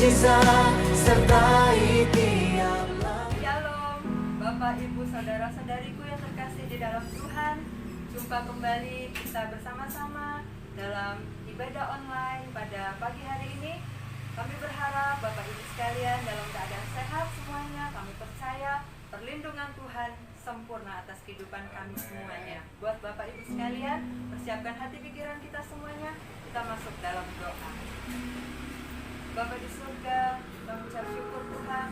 mukjizat sertai tiap langkah. Shalom, Bapak, Ibu, Saudara-saudariku yang terkasih di dalam Tuhan. Jumpa kembali kita bersama-sama dalam ibadah online pada pagi hari ini. Kami berharap Bapak Ibu sekalian dalam keadaan sehat semuanya. Kami percaya perlindungan Tuhan sempurna atas kehidupan kami semuanya. Buat Bapak Ibu sekalian, persiapkan hati pikiran kita semuanya. Kita masuk dalam doa. Bapa di surga, kami ucap syukur Tuhan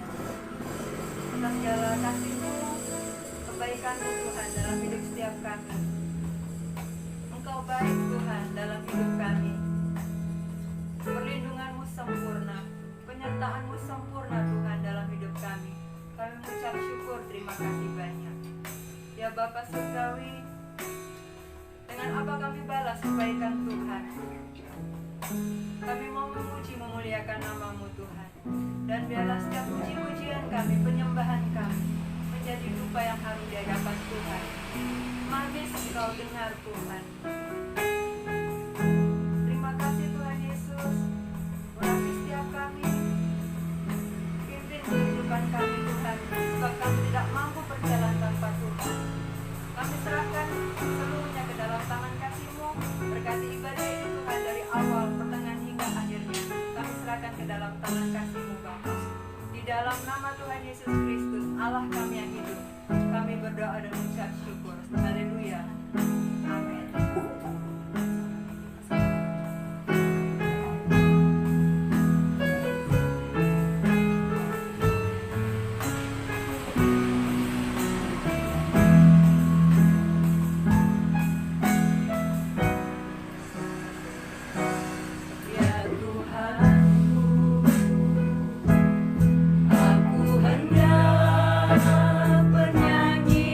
atas segala kasih-Mu, kebaikan-Mu Tuhan dalam hidup setiap kami. Engkau baik Tuhan dalam hidup kami. Perlindungan-Mu sempurna, penyertaan-Mu sempurna Tuhan dalam hidup kami. Kami mengucap syukur, terima kasih banyak. Ya Bapa Surgawi, dengan apa kami balas kebaikan Tuhan? Kami mau memuji memuliakan nama-Mu Tuhan. Dan biarlah setiap puji-pujian kami, penyembahan kami menjadi dupa yang harum di hadapan Tuhan. Manis Engkau dengar Tuhan. Terima kasih Tuhan Yesus. Urapi setiap kami. Pimpin kehidupan kami Tuhan. Sebab kami tidak mampu berjalan tanpa Tuhan. Kami serahkan seluruhnya ke dalam tangan kasih-Mu. Berkati ibadah ini Tuhan dari awal, pertengahan hingga akhirnya. Kami serahkan ke dalam tangan kasih-Mu Bapa. Di dalam nama Tuhan Yesus Kristus, Allah kami yang hidup, kami berdoa dan mengucap syukur. Haleluya. Amin. Ya Tuhanku, aku hendak bernyanyi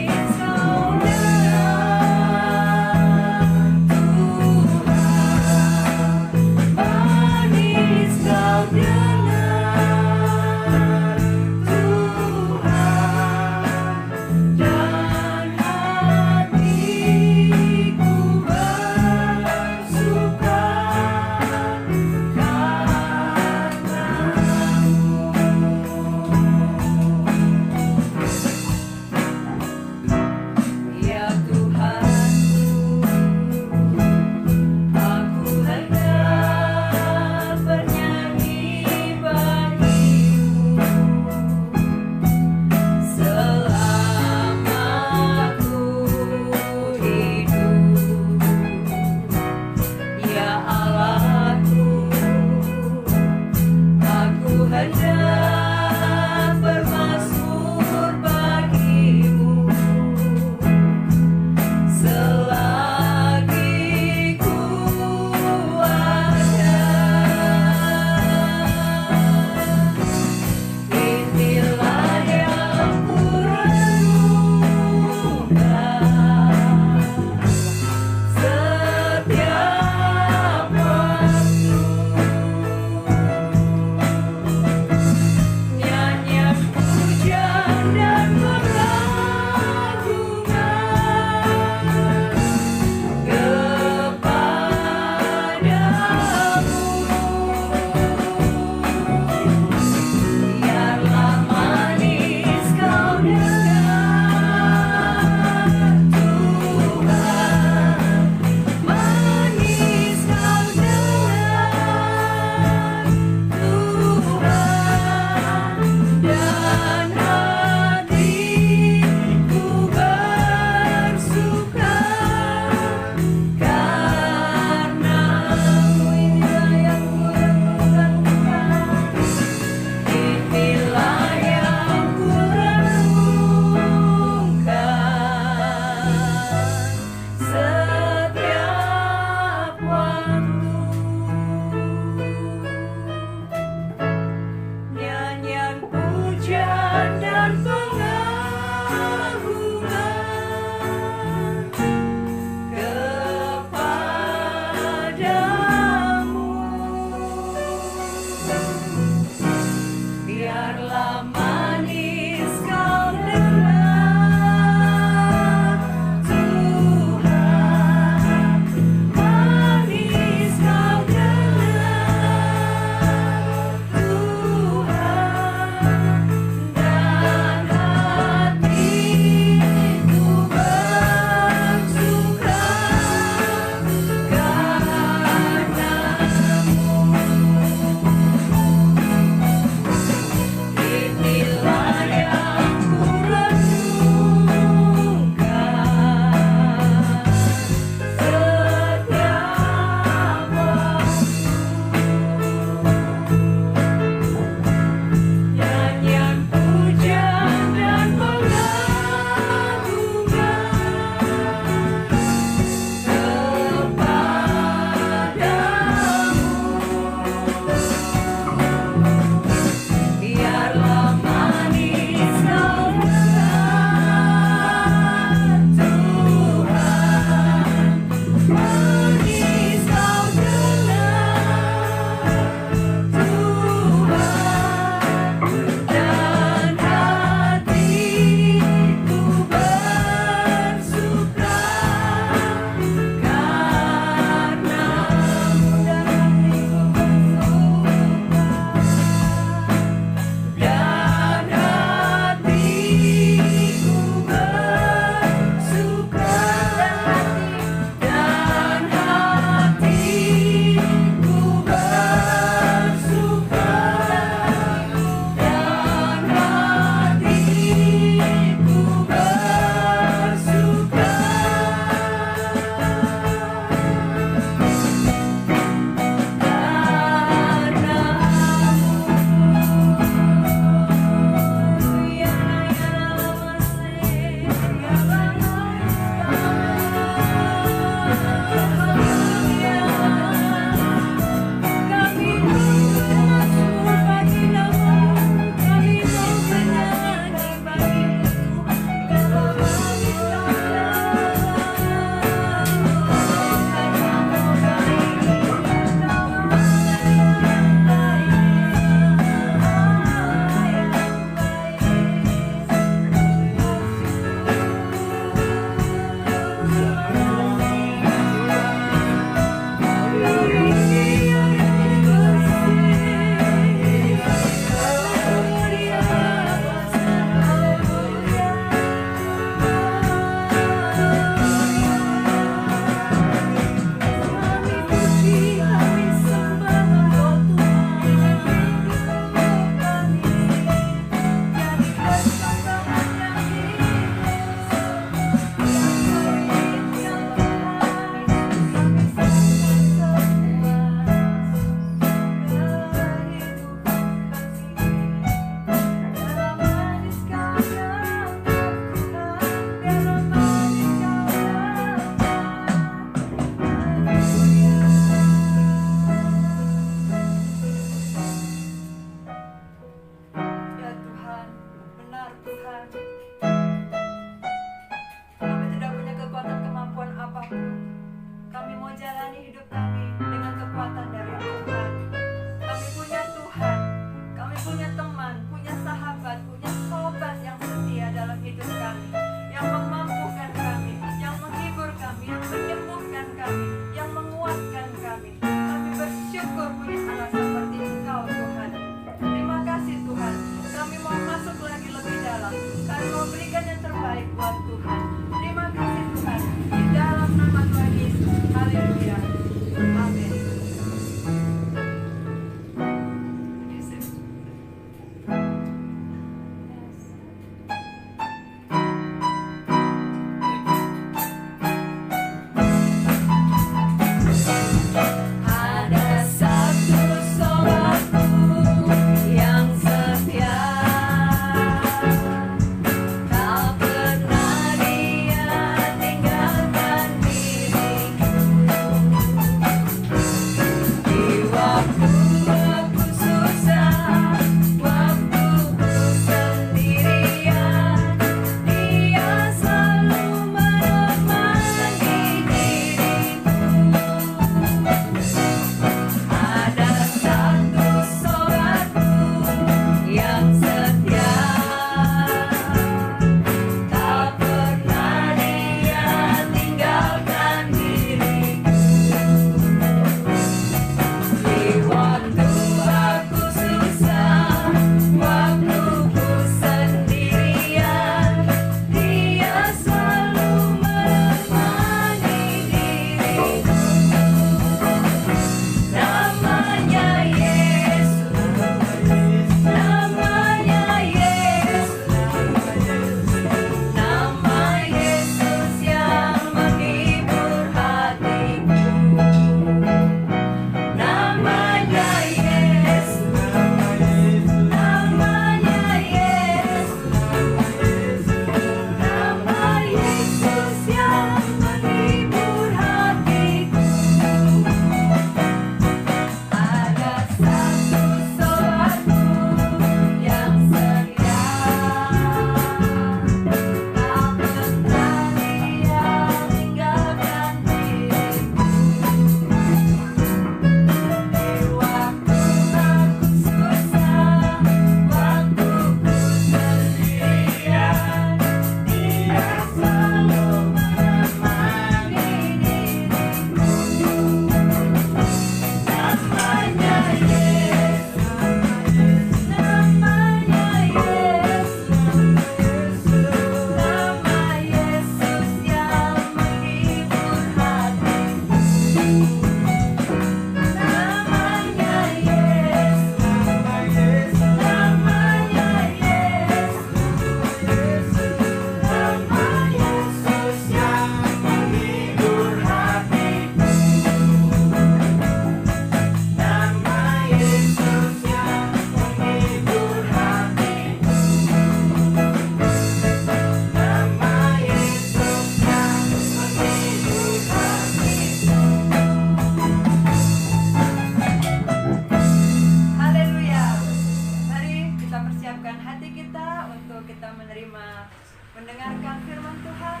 mendengarkan firman Tuhan.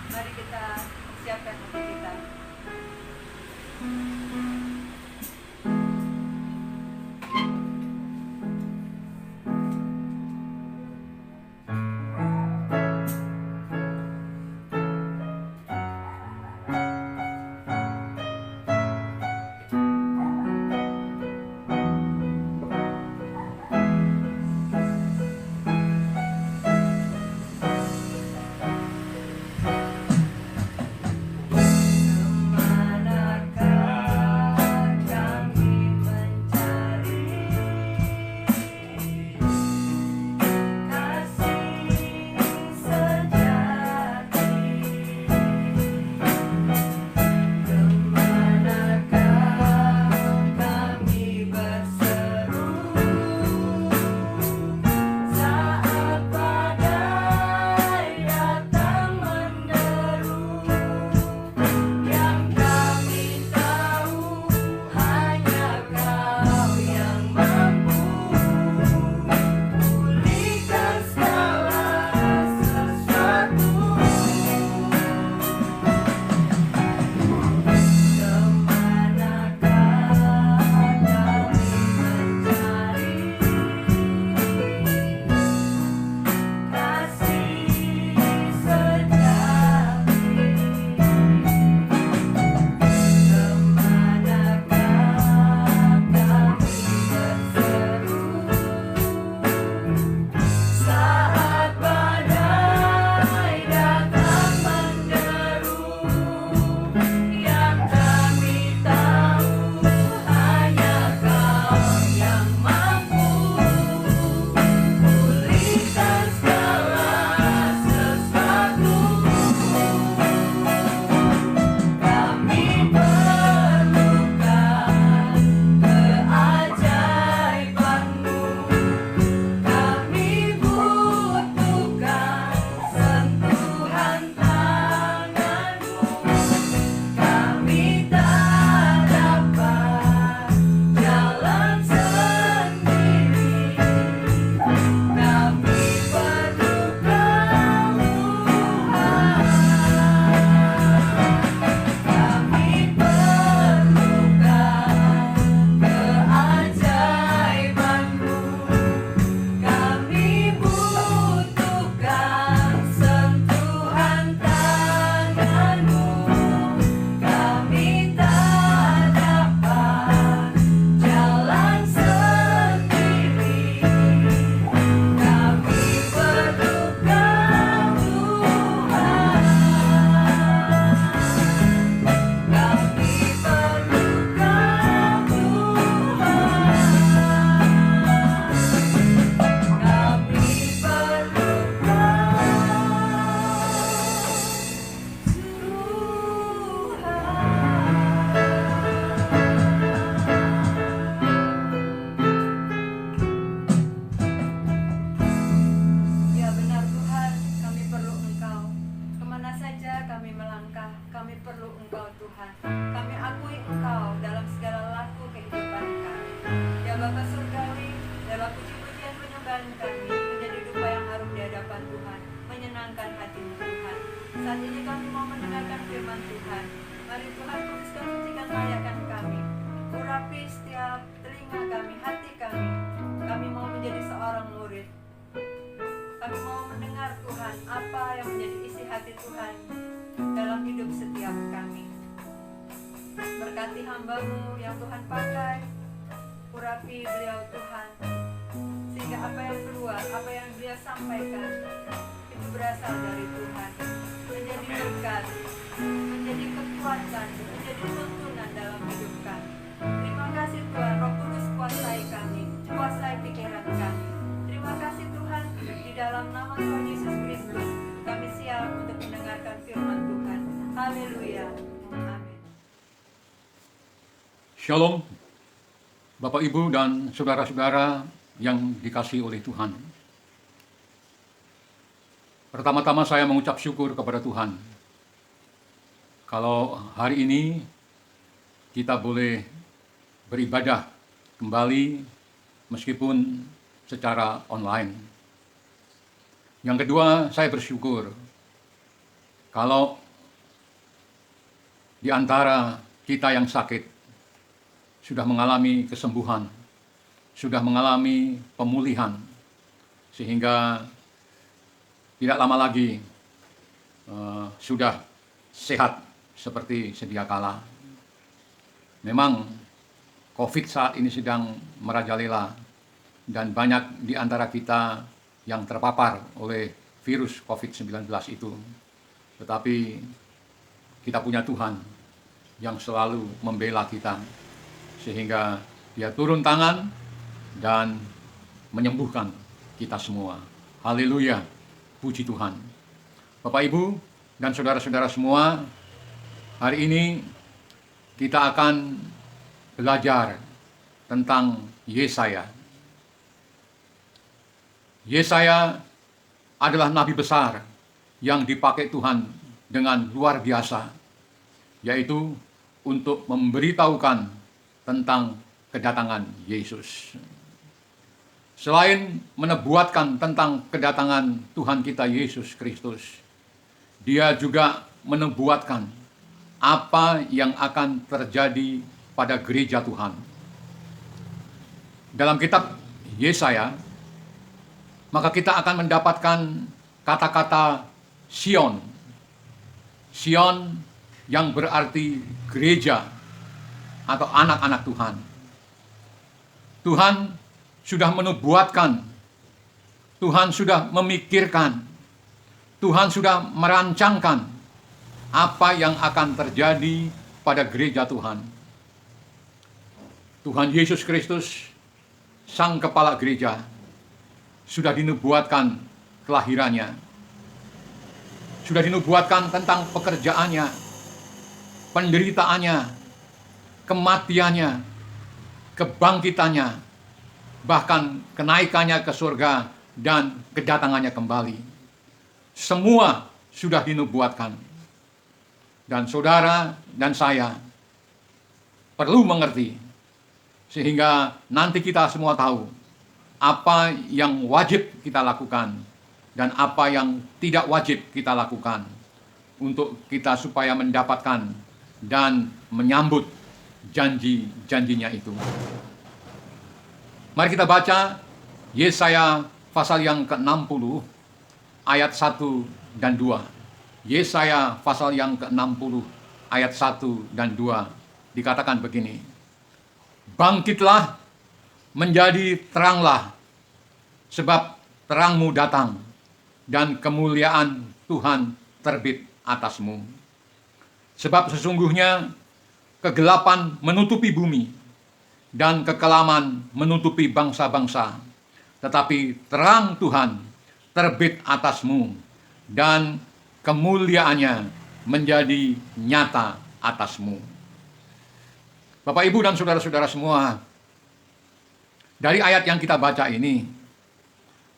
Mari kita siapkan hati kita. Saat ini kami mau mendengarkan firman Tuhan. Mari Tuhan kuduskan, sucikan, layakan kami. Urapi setiap telinga kami, hati kami. Kami mau menjadi seorang murid. Kami mau mendengar Tuhan apa yang menjadi isi hati Tuhan dalam hidup setiap kami. Berkati hamba-Mu yang Tuhan pakai. Urapi beliau Tuhan, sehingga apa yang keluar, apa yang beliau sampaikan itu berasal dari Tuhan, menjadi berkat, menjadi kekuatan, menjadi tuntunan dalam hidup kami. Terima kasih Tuhan, Roh Kudus kuasai kami, kuasai pikiran kami. Terima kasih Tuhan, di dalam nama Tuhan Yesus Kristus kami siap untuk mendengarkan firman Tuhan. Haleluya, amin. Shalom, Bapak Ibu dan saudara-saudara yang dikasihi oleh Tuhan. Pertama-tama saya mengucap syukur kepada Tuhan. Kalau hari ini kita boleh beribadah kembali meskipun secara online. Yang kedua, saya bersyukur kalau di antara kita yang sakit sudah mengalami kesembuhan, sudah mengalami pemulihan, sehingga tidak lama lagi sudah sehat seperti sedia kala. Memang COVID saat ini sedang merajalela dan banyak di antara kita yang terpapar oleh virus COVID-19 itu. Tetapi kita punya Tuhan yang selalu membela kita, sehingga Dia turun tangan dan menyembuhkan kita semua. Haleluya, puji Tuhan. Bapak, Ibu, dan saudara-saudara semua, hari ini kita akan belajar tentang Yesaya. Yesaya adalah nabi besar yang dipakai Tuhan dengan luar biasa, yaitu untuk memberitahukan tentang kedatangan Yesus. Selain menubuatkan tentang kedatangan Tuhan kita Yesus Kristus, Dia juga menubuatkan apa yang akan terjadi pada gereja Tuhan. Dalam kitab Yesaya, maka kita akan mendapatkan kata-kata Sion. Sion yang berarti gereja atau anak-anak Tuhan. Tuhan sudah menubuatkan, Tuhan sudah memikirkan, Tuhan sudah merancangkan apa yang akan terjadi pada gereja Tuhan. Tuhan Yesus Kristus, Sang Kepala Gereja, sudah dinubuatkan kelahirannya, sudah dinubuatkan tentang pekerjaannya, penderitaannya, kematiannya, kebangkitannya, bahkan kenaikannya ke surga dan kedatangannya kembali. Semua sudah dinubuatkan. Dan saudara dan saya perlu mengerti, sehingga nanti kita semua tahu apa yang wajib kita lakukan dan apa yang tidak wajib kita lakukan untuk kita supaya mendapatkan dan menyambut janji-janjinya itu. Mari kita baca Yesaya pasal yang ke-60 ayat 1 dan 2. Yesaya pasal yang ke-60 ayat 1 dan 2 dikatakan begini. Bangkitlah, menjadi teranglah, sebab terangmu datang dan kemuliaan Tuhan terbit atasmu. Sebab sesungguhnya kegelapan menutupi bumi dan kekelaman menutupi bangsa-bangsa, tetapi terang Tuhan terbit atasmu dan kemuliaannya menjadi nyata atasmu. Bapak, Ibu, dan saudara-saudara semua, dari ayat yang kita baca ini,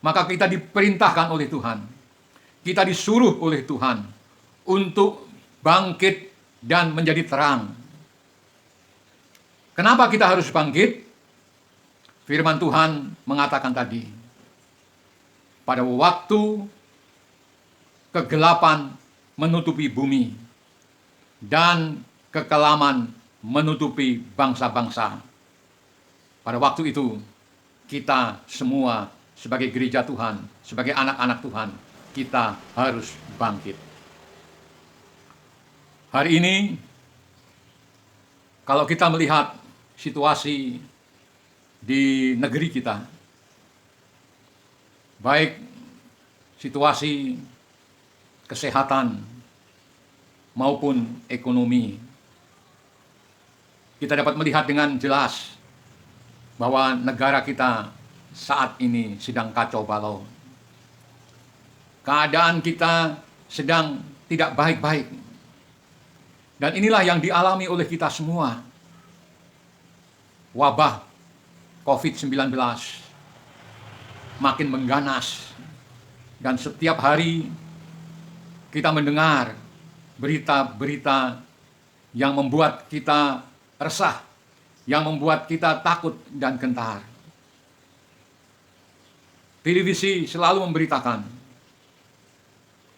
maka kita diperintahkan oleh Tuhan, kita disuruh oleh Tuhan untuk bangkit dan menjadi terang. Kenapa kita harus bangkit? Firman Tuhan mengatakan tadi, pada waktu kegelapan menutupi bumi dan kekelaman menutupi bangsa-bangsa. Pada waktu itu, kita semua sebagai gereja Tuhan, sebagai anak-anak Tuhan, kita harus bangkit. Hari ini, kalau kita melihat situasi di negeri kita, baik situasi kesehatan maupun ekonomi, kita dapat melihat dengan jelas bahwa negara kita saat ini sedang kacau balau. Keadaan kita sedang tidak baik-baik. Dan inilah yang dialami oleh kita semua. Wabah COVID-19 makin mengganas. Dan setiap hari kita mendengar berita-berita yang membuat kita resah, yang membuat kita takut dan gentar. Televisi selalu memberitakan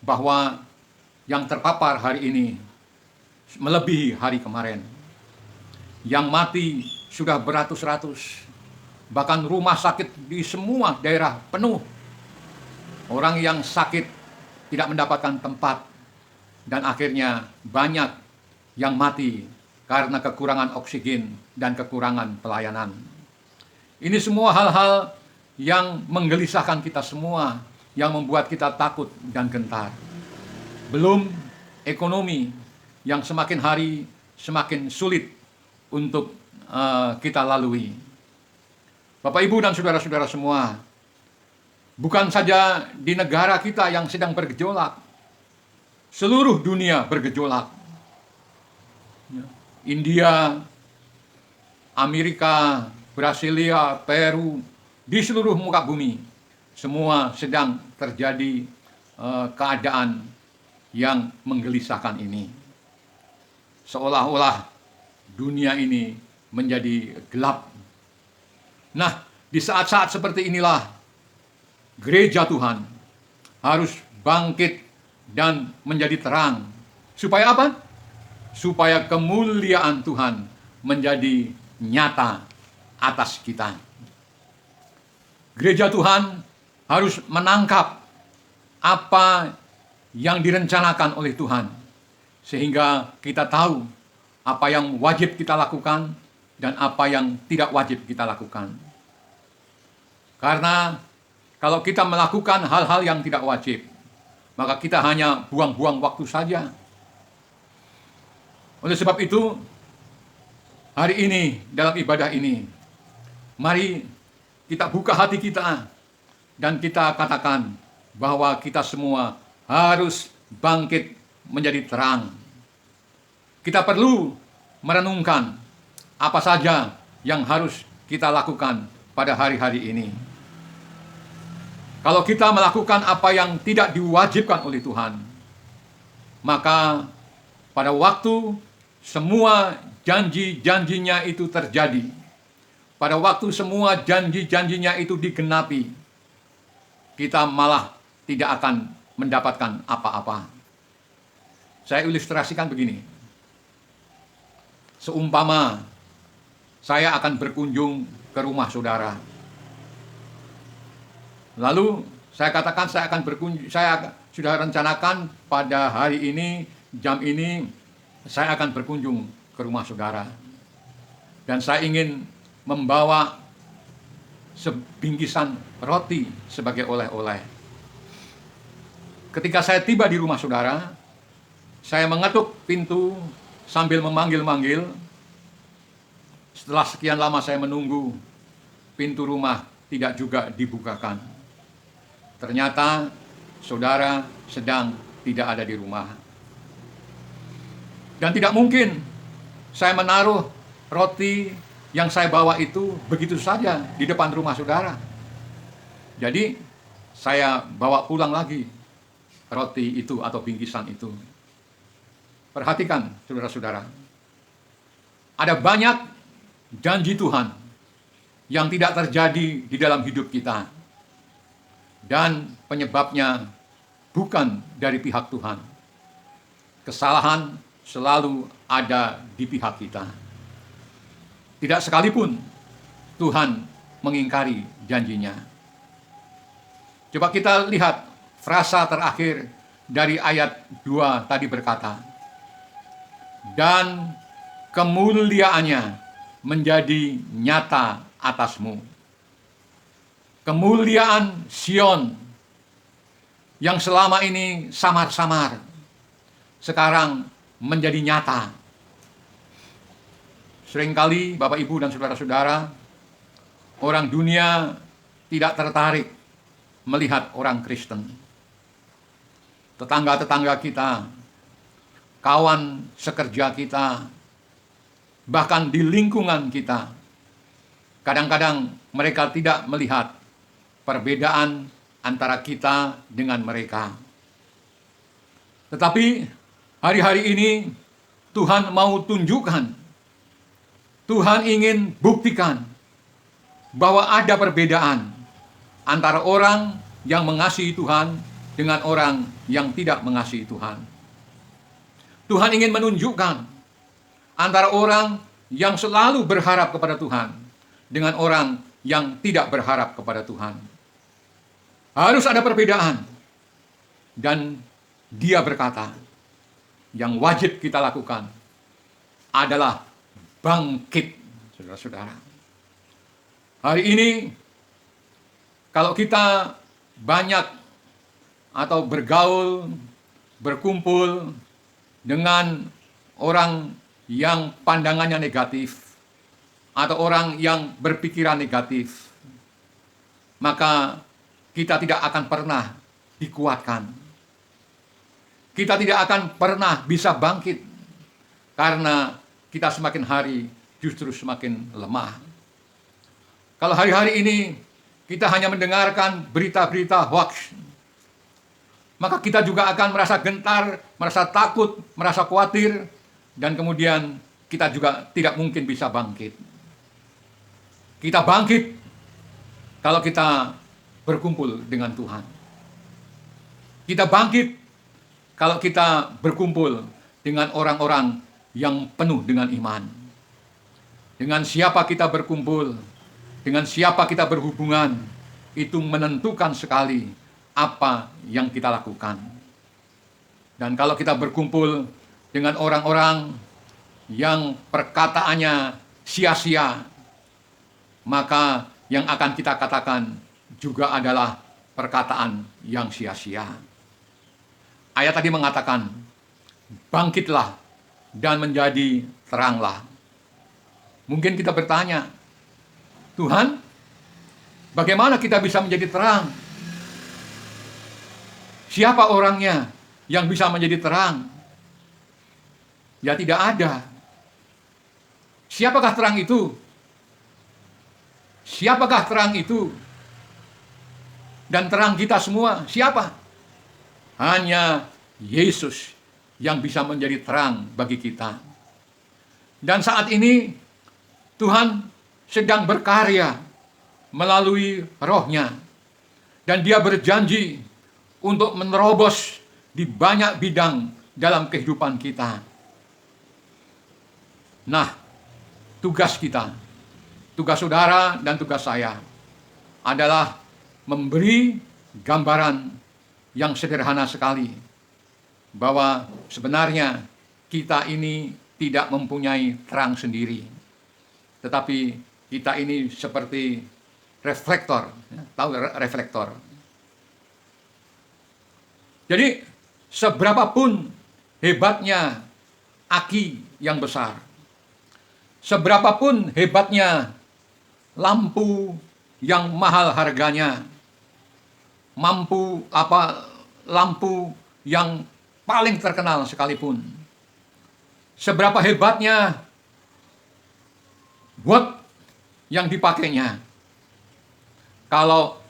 bahwa yang terpapar hari ini melebihi hari kemarin. Yang mati sudah beratus-ratus. Bahkan rumah sakit di semua daerah penuh. Orang yang sakit tidak mendapatkan tempat. Dan akhirnya banyak yang mati karena kekurangan oksigen dan kekurangan pelayanan. Ini semua hal-hal yang menggelisahkan kita semua, yang membuat kita takut dan gentar. Belum ekonomi yang semakin hari semakin sulit untuk kita lalui. Bapak, Ibu, dan saudara-saudara semua, bukan saja di negara kita yang sedang bergejolak, seluruh dunia bergejolak. India, Amerika, Brasilia, Peru, di seluruh muka bumi, semua sedang terjadi keadaan yang menggelisahkan ini. Seolah-olah dunia ini menjadi gelap. Nah, di saat-saat seperti inilah gereja Tuhan harus bangkit dan menjadi terang. Supaya apa? Supaya kemuliaan Tuhan menjadi nyata atas kita. Gereja Tuhan harus menangkap apa yang direncanakan oleh Tuhan, sehingga kita tahu apa yang wajib kita lakukan dan apa yang tidak wajib kita lakukan. Karena kalau kita melakukan hal-hal yang tidak wajib, maka kita hanya buang-buang waktu saja. Oleh sebab itu, hari ini dalam ibadah ini, mari kita buka hati kita dan kita katakan bahwa kita semua harus bangkit menjadi terang. Kita perlu merenungkan apa saja yang harus kita lakukan pada hari-hari ini. Kalau kita melakukan apa yang tidak diwajibkan oleh Tuhan, maka pada waktu semua janji-janjinya itu terjadi, pada waktu semua janji-janjinya itu digenapi, kita malah tidak akan mendapatkan apa-apa. Saya ilustrasikan begini. Seumpama saya akan berkunjung ke rumah saudara. Lalu saya katakan saya akan berkunjung, saya sudah rencanakan pada hari ini, jam ini, saya akan berkunjung ke rumah saudara. Dan saya ingin membawa sebingkisan roti sebagai oleh-oleh. Ketika saya tiba di rumah saudara, saya mengetuk pintu sambil memanggil-manggil. Setelah sekian lama saya menunggu, pintu rumah tidak juga dibukakan. Ternyata saudara sedang tidak ada di rumah. Dan tidak mungkin saya menaruh roti yang saya bawa itu begitu saja di depan rumah saudara. Jadi saya bawa pulang lagi roti itu atau bingkisan itu. Perhatikan saudara-saudara, ada banyak janji Tuhan yang tidak terjadi di dalam hidup kita. Dan penyebabnya bukan dari pihak Tuhan. Kesalahan selalu ada di pihak kita. Tidak sekalipun Tuhan mengingkari janjinya. Coba kita lihat frasa terakhir dari ayat 2 tadi berkata, dan kemuliaannya menjadi nyata atasmu. Kemuliaan Sion yang selama ini samar-samar, sekarang menjadi nyata. Seringkali Bapak, Ibu, dan saudara-saudara, orang dunia tidak tertarik melihat orang Kristen. Tetangga-tetangga kita, kawan sekerja kita, bahkan di lingkungan kita, kadang-kadang mereka tidak melihat perbedaan antara kita dengan mereka. Tetapi hari-hari ini Tuhan mau tunjukkan, Tuhan ingin buktikan bahwa ada perbedaan antara orang yang mengasihi Tuhan dengan orang yang tidak mengasihi Tuhan. Tuhan ingin menunjukkan antara orang yang selalu berharap kepada Tuhan dengan orang yang tidak berharap kepada Tuhan. Harus ada perbedaan. Dan dia berkata, yang wajib kita lakukan adalah bangkit, saudara-saudara. Hari ini, kalau kita banyak atau bergaul, berkumpul dengan orang yang pandangannya negatif, atau orang yang berpikiran negatif, maka kita tidak akan pernah dikuatkan. Kita tidak akan pernah bisa bangkit, karena kita semakin hari justru semakin lemah. Kalau hari-hari ini kita hanya mendengarkan berita-berita hoax, maka kita juga akan merasa gentar, merasa takut, merasa khawatir, dan kemudian kita juga tidak mungkin bisa bangkit. Kita bangkit kalau kita berkumpul dengan Tuhan. Kita bangkit kalau kita berkumpul dengan orang-orang yang penuh dengan iman. Dengan siapa kita berkumpul, dengan siapa kita berhubungan, itu menentukan sekali apa yang kita lakukan. Dan kalau kita berkumpul dengan orang-orang yang perkataannya sia-sia, maka yang akan kita katakan juga adalah perkataan yang sia-sia. Ayat tadi mengatakan, bangkitlah dan menjadi teranglah. Mungkin kita bertanya, Tuhan, bagaimana kita bisa menjadi terang? Siapa orangnya yang bisa menjadi terang? Ya tidak ada. Siapakah terang itu? Siapakah terang itu? Dan terang kita semua siapa? Hanya Yesus yang bisa menjadi terang bagi kita. Dan saat ini Tuhan sedang berkarya melalui Roh-Nya. Dan Dia berjanji untuk menerobos di banyak bidang dalam kehidupan kita. Nah, tugas kita, tugas saudara dan tugas saya adalah memberi gambaran yang sederhana sekali bahwa sebenarnya kita ini tidak mempunyai terang sendiri, tetapi kita ini seperti reflektor. Tahu reflektor? Jadi seberapapun hebatnya aki yang besar, seberapapun hebatnya lampu yang mahal harganya, lampu yang paling terkenal sekalipun, seberapa hebatnya watt yang dipakainya, kalau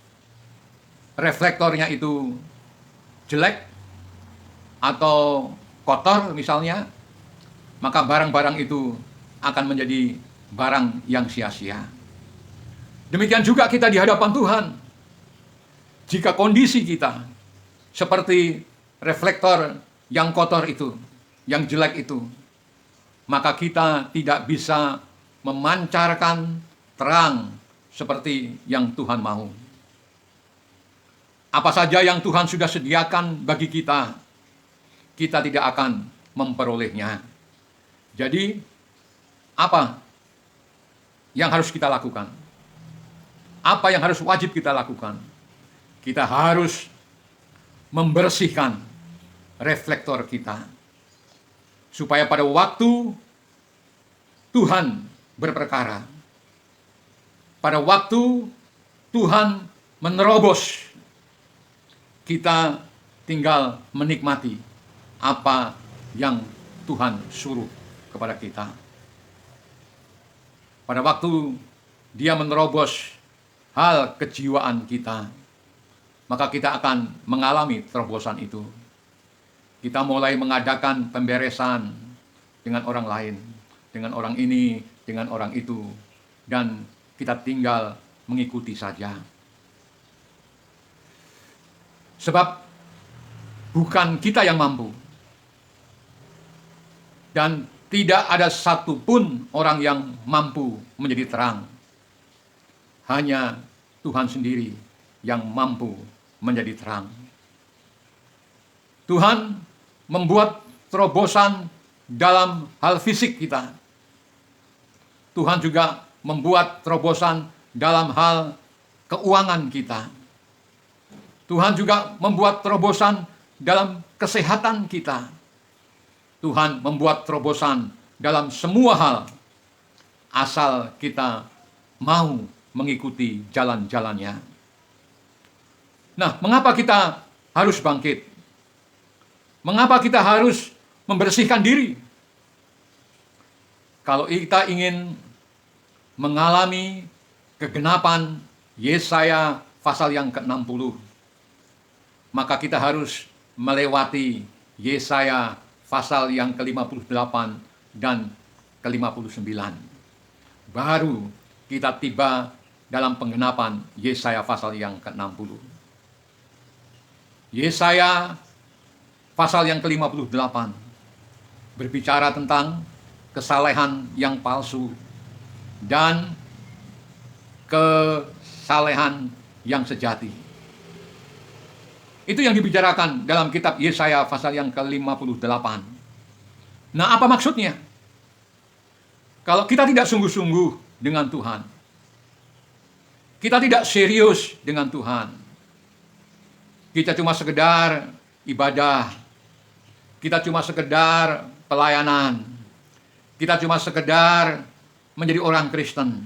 reflektornya itu jelek atau kotor misalnya, maka barang-barang itu akan menjadi barang yang sia-sia. Demikian juga kita di hadapan Tuhan. Jika kondisi kita seperti reflektor yang kotor itu, yang jelek itu, maka kita tidak bisa memancarkan terang seperti yang Tuhan mau. Apa saja yang Tuhan sudah sediakan bagi kita, kita tidak akan memperolehnya. Jadi, apa yang harus kita lakukan? Apa yang harus wajib kita lakukan? Kita harus membersihkan reflektor kita, supaya pada waktu Tuhan berperkara, pada waktu Tuhan menerobos, kita tinggal menikmati apa yang Tuhan suruh kepada kita. Pada waktu Dia menerobos hal kejiwaan kita, maka kita akan mengalami terobosan itu. Kita mulai mengadakan pemberesan dengan orang lain, dengan orang ini, dengan orang itu, dan kita tinggal mengikuti saja. Sebab bukan kita yang mampu. Dan tidak ada satupun orang yang mampu menjadi terang. Hanya Tuhan sendiri yang mampu menjadi terang. Tuhan membuat terobosan dalam hal fisik kita. Tuhan juga membuat terobosan dalam hal keuangan kita. Tuhan juga membuat terobosan dalam kesehatan kita. Tuhan membuat terobosan dalam semua hal, asal kita mau mengikuti jalan-jalannya. Nah, mengapa kita harus bangkit? Mengapa kita harus membersihkan diri? Kalau kita ingin mengalami kegenapan Yesaya pasal yang ke-60, maka kita harus melewati Yesaya pasal yang ke-58 dan ke-59. Baru kita tiba dalam penggenapan Yesaya pasal yang ke-60. Yesaya pasal yang ke-58 berbicara tentang kesalehan yang palsu dan kesalehan yang sejati. Itu yang dibicarakan dalam kitab Yesaya pasal yang ke-58. Nah, apa maksudnya? Kalau kita tidak sungguh-sungguh dengan Tuhan, kita tidak serius dengan Tuhan, kita cuma sekedar ibadah, kita cuma sekedar pelayanan, kita cuma sekedar menjadi orang Kristen,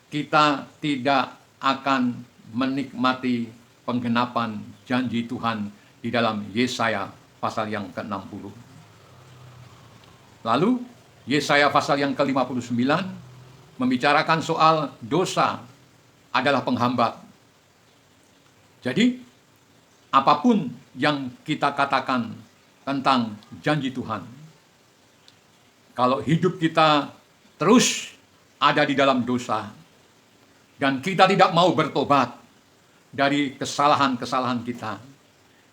kita tidak akan menikmati penggenapan janji Tuhan di dalam Yesaya pasal yang ke-60. Lalu Yesaya pasal yang ke-59 membicarakan soal dosa adalah penghambat. Jadi apapun yang kita katakan tentang janji Tuhan, kalau hidup kita terus ada di dalam dosa dan kita tidak mau bertobat dari kesalahan-kesalahan kita,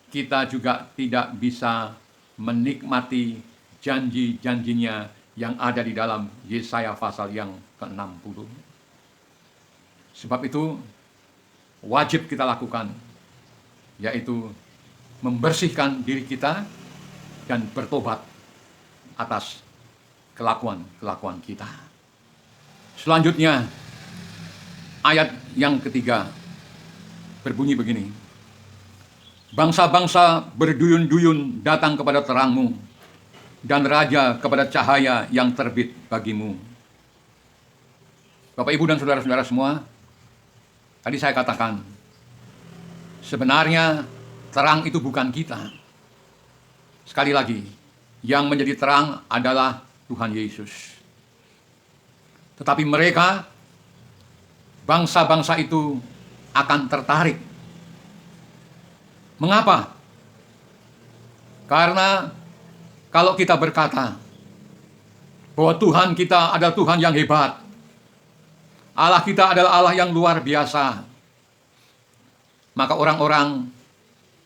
kita juga tidak bisa menikmati janji-janjinya yang ada di dalam Yesaya pasal yang ke-60. Sebab itu wajib kita lakukan, yaitu membersihkan diri kita dan bertobat atas kelakuan-kelakuan kita. Selanjutnya, ayat yang ketiga berbunyi begini. Bangsa-bangsa berduyun-duyun datang kepada terangmu, dan raja kepada cahaya yang terbit bagimu. Bapak, Ibu, dan saudara-saudara semua, tadi saya katakan, sebenarnya terang itu bukan kita. Sekali lagi, yang menjadi terang adalah Tuhan Yesus. Tetapi mereka, bangsa-bangsa itu akan tertarik. Mengapa? Karena kalau kita berkata bahwa Tuhan kita adalah Tuhan yang hebat, Allah kita adalah Allah yang luar biasa, maka orang-orang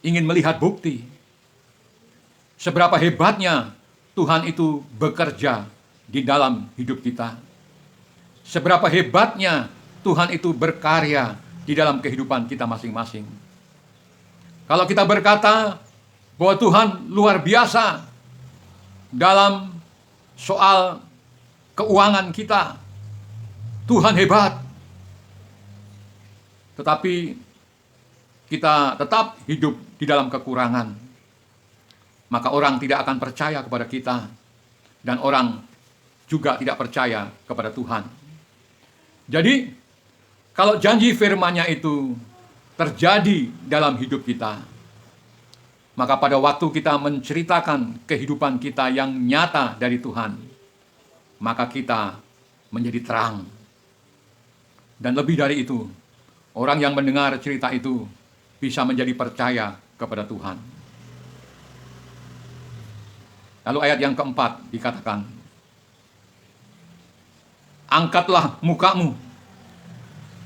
ingin melihat bukti seberapa hebatnya Tuhan itu bekerja di dalam hidup kita, seberapa hebatnya Tuhan itu berkarya di dalam kehidupan kita masing-masing. Kalau kita berkata bahwa Tuhan luar biasa dalam soal keuangan kita, Tuhan hebat, tetapi kita tetap hidup di dalam kekurangan, maka orang tidak akan percaya kepada kita, dan orang juga tidak percaya kepada Tuhan. Jadi, kalau janji firman-Nya itu terjadi dalam hidup kita, maka pada waktu kita menceritakan kehidupan kita yang nyata dari Tuhan, maka kita menjadi terang. Dan lebih dari itu, orang yang mendengar cerita itu bisa menjadi percaya kepada Tuhan. Lalu ayat yang keempat dikatakan, angkatlah mukamu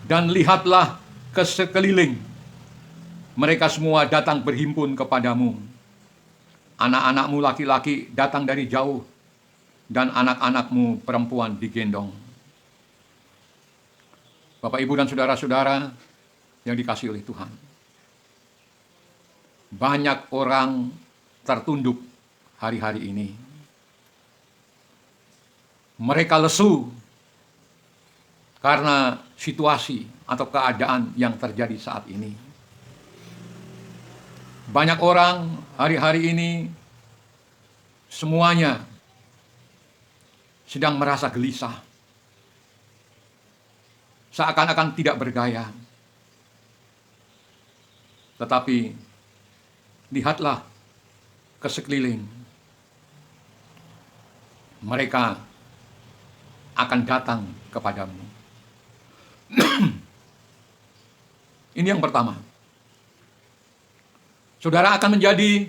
dan lihatlah ke sekeliling, Mereka semua datang berhimpun kepadamu. Anak-anakmu laki-laki datang dari jauh, dan anak-anakmu perempuan digendong. Bapak, Ibu, dan saudara-saudara yang dikasihi oleh Tuhan, banyak orang tertunduk hari-hari ini. Mereka lesu karena situasi atau keadaan yang terjadi saat ini. Banyak orang hari-hari ini semuanya sedang merasa gelisah, seakan-akan tidak berdaya. Tetapi lihatlah ke sekeliling, mereka akan datang kepadamu. Ini yang pertama. Saudara akan menjadi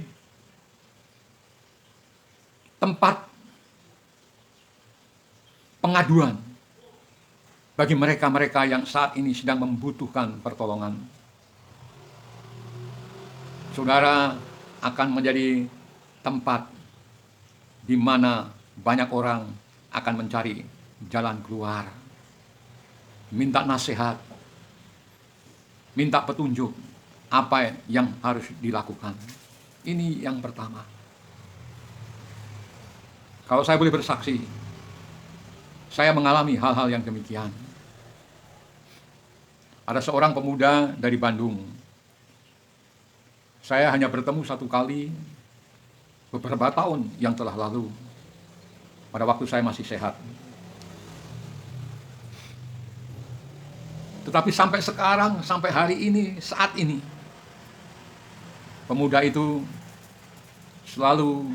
tempat pengaduan bagi mereka-mereka yang saat ini sedang membutuhkan pertolongan. Saudara akan menjadi tempat di mana banyak orang akan mencari jalan keluar, minta nasihat, minta petunjuk apa yang harus dilakukan. Ini yang pertama. Kalau saya boleh bersaksi, saya mengalami hal-hal yang demikian. Ada seorang pemuda dari Bandung. Saya hanya bertemu satu kali beberapa tahun yang telah lalu, pada waktu saya masih sehat. Tetapi sampai sekarang, sampai hari ini, saat ini, pemuda itu selalu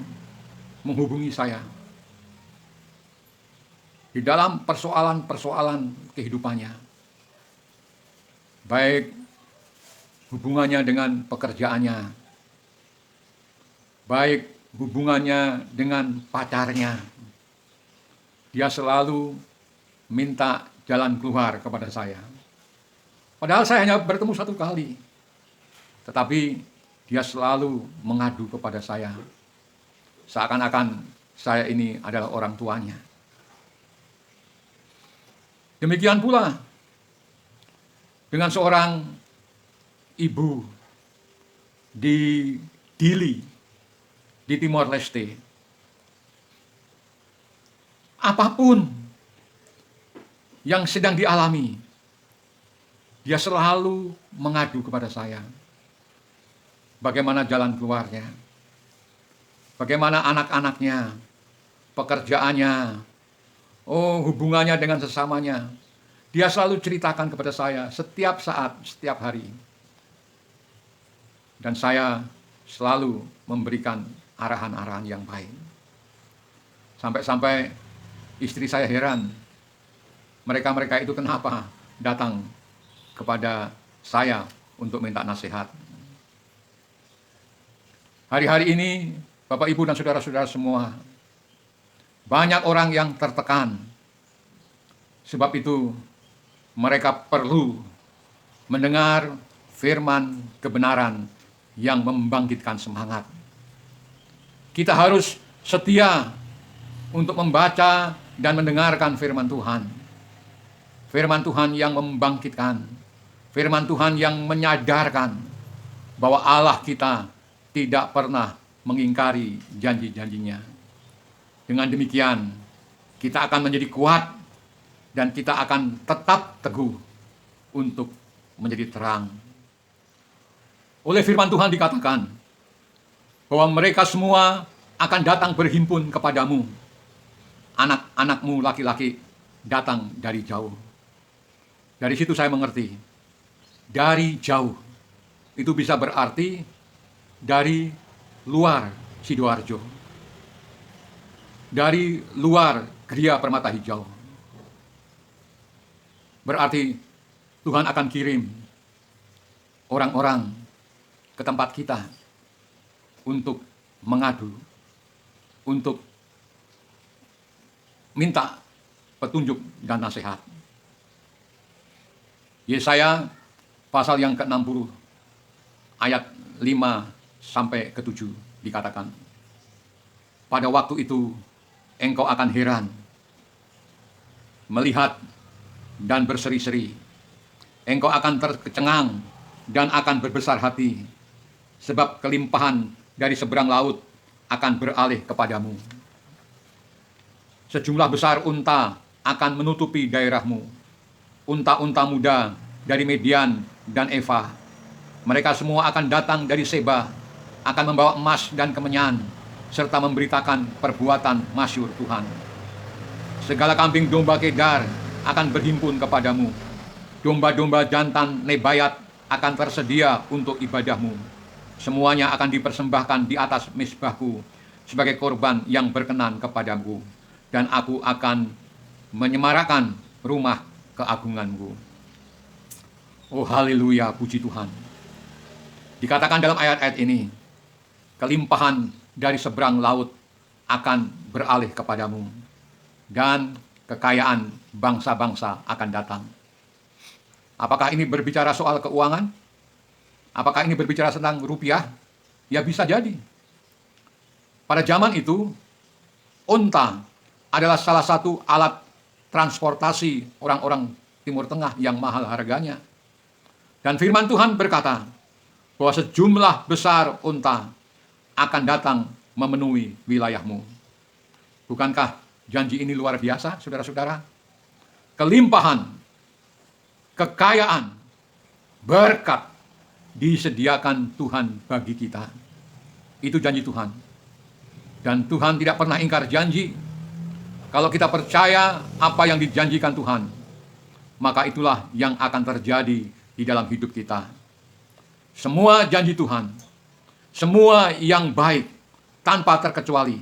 menghubungi saya di dalam persoalan-persoalan kehidupannya, baik hubungannya dengan pekerjaannya, baik hubungannya dengan pacarnya. Dia selalu minta jalan keluar kepada saya. Padahal saya hanya bertemu satu kali, tetapi dia selalu mengadu kepada saya, seakan-akan saya ini adalah orang tuanya. Demikian pula dengan seorang ibu di Dili, di Timor Leste. Apapun yang sedang dialami, dia selalu mengadu kepada saya. Bagaimana jalan keluarnya, bagaimana anak-anaknya, pekerjaannya, hubungannya dengan sesamanya. Dia selalu ceritakan kepada saya setiap saat, setiap hari. Dan saya selalu memberikan arahan-arahan yang baik. Sampai-sampai istri saya heran, mereka-mereka itu kenapa datang kepada saya untuk minta nasihat. Hari-hari ini, Bapak, Ibu, dan saudara-saudara semua, banyak orang yang tertekan. Sebab itu, mereka perlu mendengar firman kebenaran yang membangkitkan semangat. Kita harus setia untuk membaca dan mendengarkan firman Tuhan. Firman Tuhan yang membangkitkan, firman Tuhan yang menyadarkan bahwa Allah kita tidak pernah mengingkari janji-janjinya. Dengan demikian, kita akan menjadi kuat dan kita akan tetap teguh untuk menjadi terang. Oleh firman Tuhan dikatakan bahwa mereka semua akan datang berhimpun kepadamu. Anak-anakmu laki-laki datang dari jauh. Dari situ saya mengerti, dari jauh itu bisa berarti dari luar Sidoarjo, dari luar Gereja Permata Hijau. Berarti Tuhan akan kirim orang-orang ke tempat kita untuk mengadu, untuk minta petunjuk dan nasihat. Yesaya pasal yang ke-60 ayat 5 sampai ke 7 dikatakan, pada waktu itu engkau akan heran, melihat dan berseri-seri. Engkau akan tercengang dan akan berbesar hati, sebab kelimpahan dari seberang laut akan beralih kepadamu. Sejumlah besar unta akan menutupi daerahmu, unta-unta muda dari Median dan Eva. Mereka semua akan datang dari Seba, akan membawa emas dan kemenyan, serta memberitakan perbuatan masyhur Tuhan. Segala kambing domba Kedar akan berhimpun kepadamu. Domba-domba jantan Nebayat akan tersedia untuk ibadahmu. Semuanya akan dipersembahkan di atas mezbahku sebagai korban yang berkenan kepadamu. Dan aku akan menyemarakan rumah keagunganku. Oh haleluya, puji Tuhan. Dikatakan dalam ayat-ayat ini, kelimpahan dari seberang laut akan beralih kepadamu, dan kekayaan bangsa-bangsa akan datang. Apakah ini berbicara soal keuangan? Apakah ini berbicara tentang rupiah? Ya bisa jadi. Pada zaman itu, unta adalah salah satu alat transportasi orang-orang Timur Tengah yang mahal harganya. Dan firman Tuhan berkata bahwa sejumlah besar unta akan datang memenuhi wilayahmu. Bukankah janji ini luar biasa, saudara-saudara? Kelimpahan, kekayaan, berkat disediakan Tuhan bagi kita. Itu janji Tuhan. Dan Tuhan tidak pernah ingkar janji. Kalau kita percaya apa yang dijanjikan Tuhan, maka itulah yang akan terjadi di dalam hidup kita. Semua janji Tuhan, semua yang baik tanpa terkecuali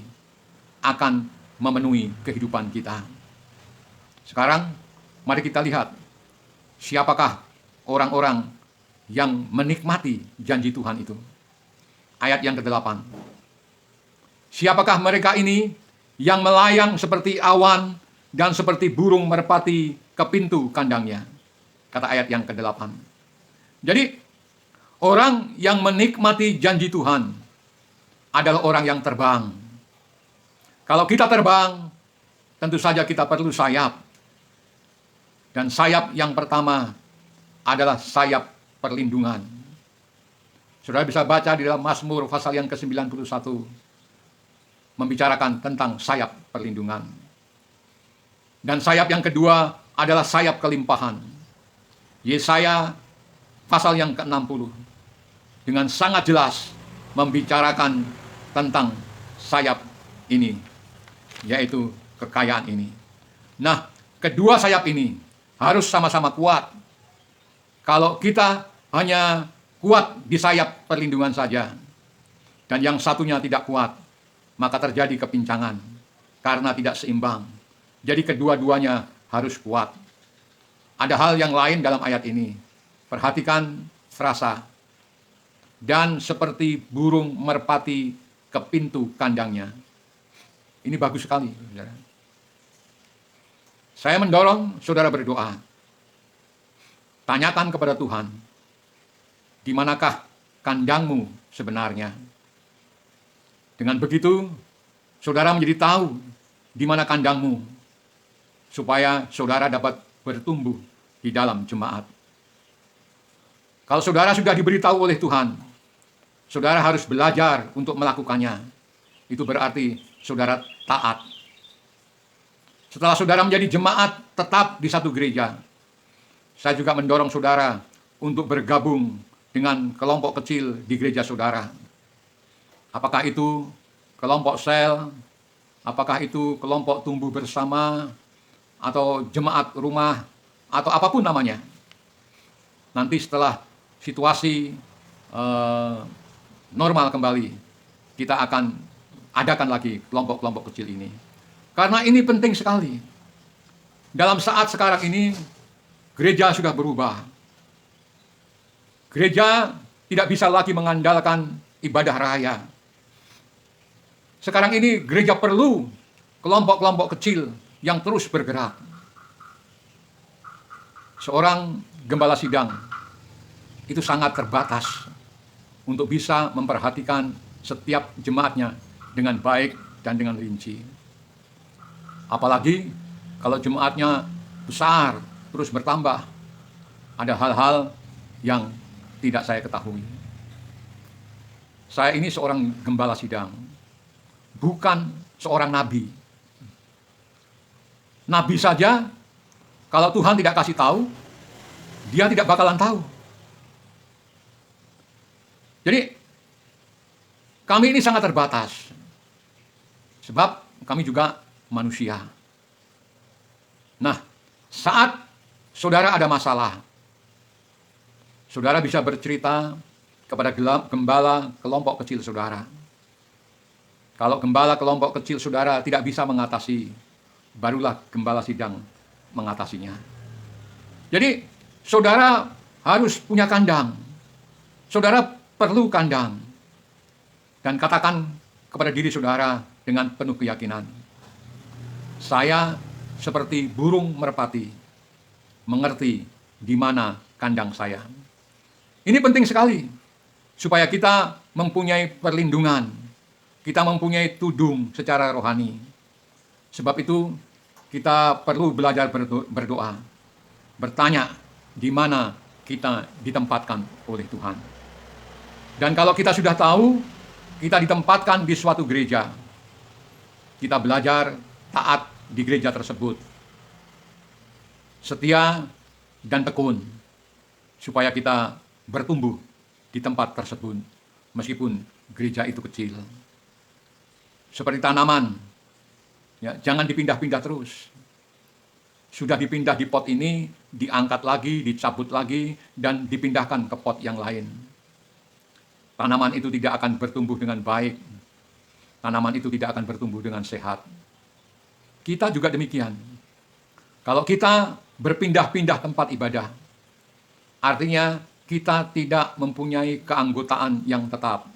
akan memenuhi kehidupan kita. Sekarang mari kita lihat siapakah orang-orang yang menikmati janji Tuhan itu. Ayat yang ke-8. Siapakah mereka ini yang melayang seperti awan dan seperti burung merpati ke pintu kandangnya? Kata ayat yang ke-8. Jadi orang yang menikmati janji Tuhan adalah orang yang terbang. Kalau kita terbang, tentu saja kita perlu sayap. Dan sayap yang pertama adalah sayap perlindungan. Saudara bisa baca di dalam Mazmur pasal yang ke-91, membicarakan tentang sayap perlindungan. Dan sayap yang kedua adalah sayap kelimpahan. Yesaya pasal yang ke-60 dengan sangat jelas membicarakan tentang sayap ini, yaitu kekayaan ini. Nah, kedua sayap ini harus sama-sama kuat. Kalau kita hanya kuat di sayap perlindungan saja, dan yang satunya tidak kuat, maka terjadi kepincangan karena tidak seimbang. Jadi kedua-duanya harus kuat. Ada hal yang lain dalam ayat ini. Perhatikan frasa. Dan seperti burung merpati ke pintu kandangnya. Ini bagus sekali, saudara. Saya mendorong saudara berdoa. Tanyakan kepada Tuhan, di manakah kandangmu sebenarnya? Dengan begitu, saudara menjadi tahu di mana kandangmu, supaya saudara dapat bertumbuh di dalam jemaat. Kalau saudara sudah diberitahu oleh Tuhan, saudara harus belajar untuk melakukannya. Itu berarti saudara taat. Setelah saudara menjadi jemaat tetap di satu gereja, saya juga mendorong saudara untuk bergabung dengan kelompok kecil di gereja saudara. Apakah itu kelompok sel, apakah itu kelompok tumbuh bersama, atau jemaat rumah, atau apapun namanya. Nanti setelah situasi normal kembali, kita akan adakan lagi kelompok-kelompok kecil ini. Karena ini penting sekali. Dalam saat sekarang ini, gereja sudah berubah. Gereja tidak bisa lagi mengandalkan ibadah raya. Sekarang ini gereja perlu kelompok-kelompok kecil yang terus bergerak. Seorang gembala sidang itu sangat terbatas. untuk bisa memperhatikan setiap jemaatnya dengan baik dan dengan rinci. Apalagi kalau jemaatnya besar, terus bertambah, ada hal-hal yang tidak saya ketahui. Saya ini seorang gembala sidang, bukan seorang nabi. Nabi saja, kalau Tuhan tidak kasih tahu, dia tidak bakalan tahu. Jadi, kami ini sangat terbatas. Sebab kami juga manusia. Nah, saat saudara ada masalah, saudara bisa bercerita kepada gembala kelompok kecil saudara. Kalau gembala kelompok kecil saudara tidak bisa mengatasi, barulah gembala sidang mengatasinya. Jadi, saudara harus punya kandang. Saudara perlu kandang. Dan katakan kepada diri saudara dengan penuh keyakinan, saya seperti burung merpati, mengerti di mana kandang saya. Ini penting sekali, supaya kita mempunyai perlindungan, kita mempunyai tudung secara rohani. Sebab itu, kita perlu belajar berdoa, bertanya di mana kita ditempatkan oleh Tuhan. Dan kalau kita sudah tahu, kita ditempatkan di suatu gereja, kita belajar taat di gereja tersebut, setia dan tekun, supaya kita bertumbuh di tempat tersebut, meskipun gereja itu kecil. Seperti tanaman, ya, jangan dipindah-pindah terus. Sudah dipindah di pot ini, diangkat lagi, dicabut lagi, dan dipindahkan ke pot yang lain. Tanaman itu tidak akan bertumbuh dengan baik. Tanaman itu tidak akan bertumbuh dengan sehat. Kita juga demikian. Kalau kita berpindah-pindah tempat ibadah, artinya kita tidak mempunyai keanggotaan yang tetap.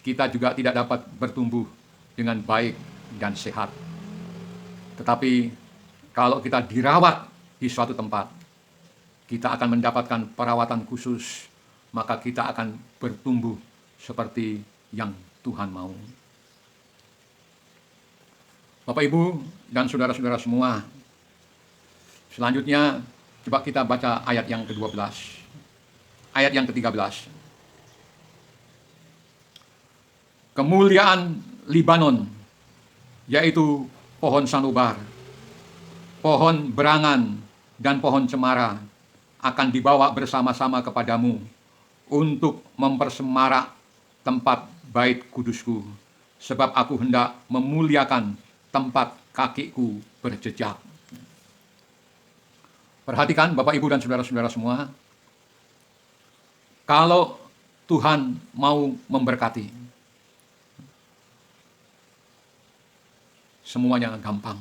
Kita juga tidak dapat bertumbuh dengan baik dan sehat. Tetapi kalau kita dirawat di suatu tempat, kita akan mendapatkan perawatan khusus, maka kita akan bertumbuh seperti yang Tuhan mau. Bapak, Ibu, dan saudara-saudara semua, selanjutnya coba kita baca ayat yang ke-12. Ayat yang ke-13. Kemuliaan Libanon, yaitu pohon sanubar, pohon berangan, dan pohon cemara, akan dibawa bersama-sama kepadamu untuk mempersemarak tempat bait kudusku, sebab aku hendak memuliakan tempat kakiku berjejak. Perhatikan Bapak, Ibu, dan saudara-saudara semua, kalau Tuhan mau memberkati, semuanya gampang.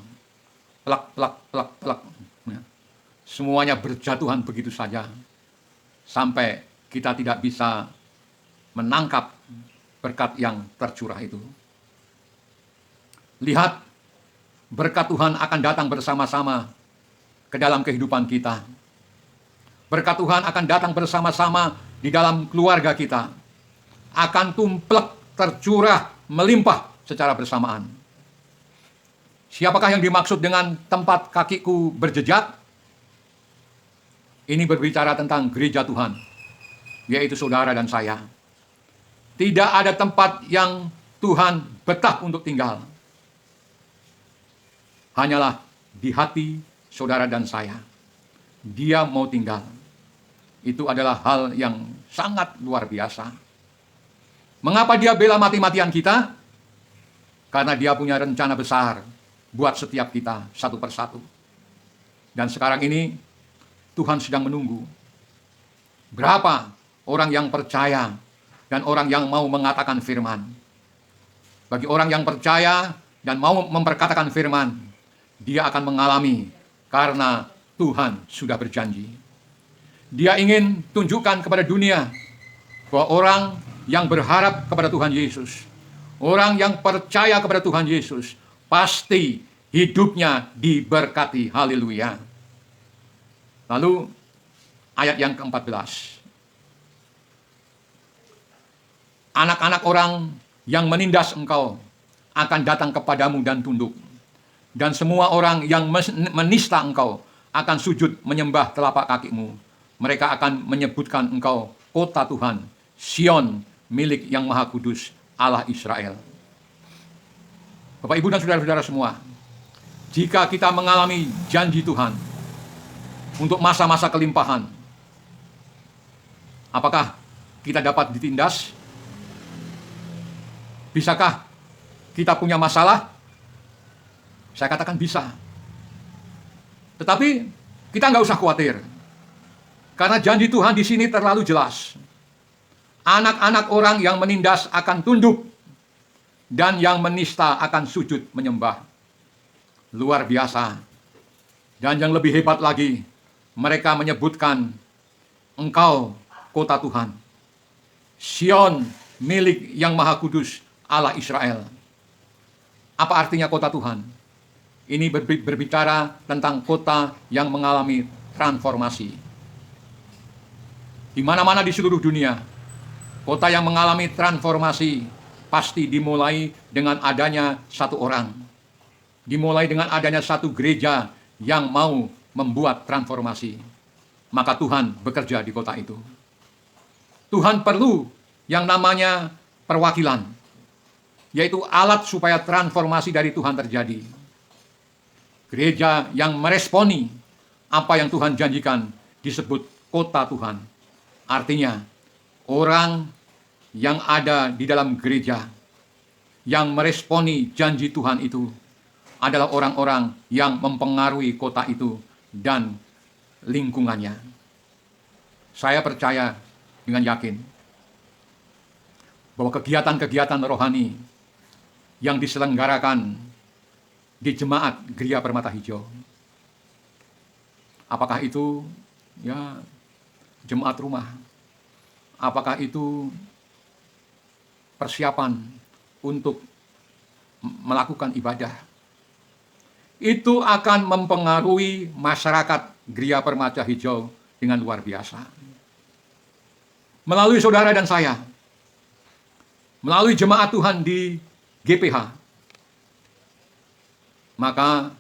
Plak, plak, plak, plak. Semuanya berjatuhan begitu saja, sampai kita tidak bisa menangkap berkat yang tercurah itu. Lihat, berkat Tuhan akan datang bersama-sama ke dalam kehidupan kita. Berkat Tuhan akan datang bersama-sama di dalam keluarga kita. Akan tumplek, tercurah, melimpah secara bersamaan. Siapakah yang dimaksud dengan tempat kakiku berjejak? Ini berbicara tentang gereja Tuhan, yaitu saudara dan saya. Tidak ada tempat yang Tuhan betah untuk tinggal. Hanyalah di hati saudara dan saya. Dia mau tinggal. Itu adalah hal yang sangat luar biasa. Mengapa dia bela mati-matian kita? Karena dia punya rencana besar buat setiap kita satu persatu. Dan sekarang ini Tuhan sedang menunggu berapa orang yang percaya dan orang yang mau mengatakan firman. Bagi orang yang percaya dan mau memperkatakan firman, dia akan mengalami karena Tuhan sudah berjanji. Dia ingin tunjukkan kepada dunia bahwa orang yang berharap kepada Tuhan Yesus, orang yang percaya kepada Tuhan Yesus, pasti hidupnya diberkati. Haleluya. Lalu ayat yang ke-14. Anak-anak orang yang menindas engkau akan datang kepadamu dan tunduk. Dan semua orang yang menista engkau akan sujud menyembah telapak kakimu. Mereka akan menyebutkan engkau kota Tuhan, Sion, milik yang Maha Kudus, Allah Israel. Bapak, Ibu, dan saudara-saudara semua, jika kita mengalami janji Tuhan untuk masa-masa kelimpahan, apakah kita dapat ditindas? Bisakah kita punya masalah? Saya katakan bisa. Tetapi kita nggak usah khawatir, karena janji Tuhan di sini terlalu jelas. Anak-anak orang yang menindas akan tunduk, dan yang menista akan sujud menyembah. Luar biasa. Dan yang lebih hebat lagi, mereka menyebutkan engkau kota Tuhan, Sion, milik yang Maha Kudus, Allah Israel. Apa artinya kota Tuhan? Ini berbicara tentang kota yang mengalami transformasi. Di mana-mana di seluruh dunia, kota yang mengalami transformasi pasti dimulai dengan adanya satu orang. Dimulai dengan adanya satu gereja yang mau membuat transformasi. Maka Tuhan bekerja di kota itu. Tuhan perlu yang namanya perwakilan, yaitu alat supaya transformasi dari Tuhan terjadi. Gereja yang meresponi apa yang Tuhan janjikan disebut kota Tuhan. Artinya, orang yang ada di dalam gereja yang meresponi janji Tuhan itu adalah orang-orang yang mempengaruhi kota itu dan lingkungannya. Saya percaya dengan yakin bahwa kegiatan-kegiatan rohani yang diselenggarakan di jemaat Gereja Permata Hijau, apakah itu jemaat rumah, apakah itu persiapan untuk melakukan ibadah, itu akan mempengaruhi masyarakat Gereja Permata Hijau dengan luar biasa. Melalui saudara dan saya, melalui jemaat Tuhan di GPH, maka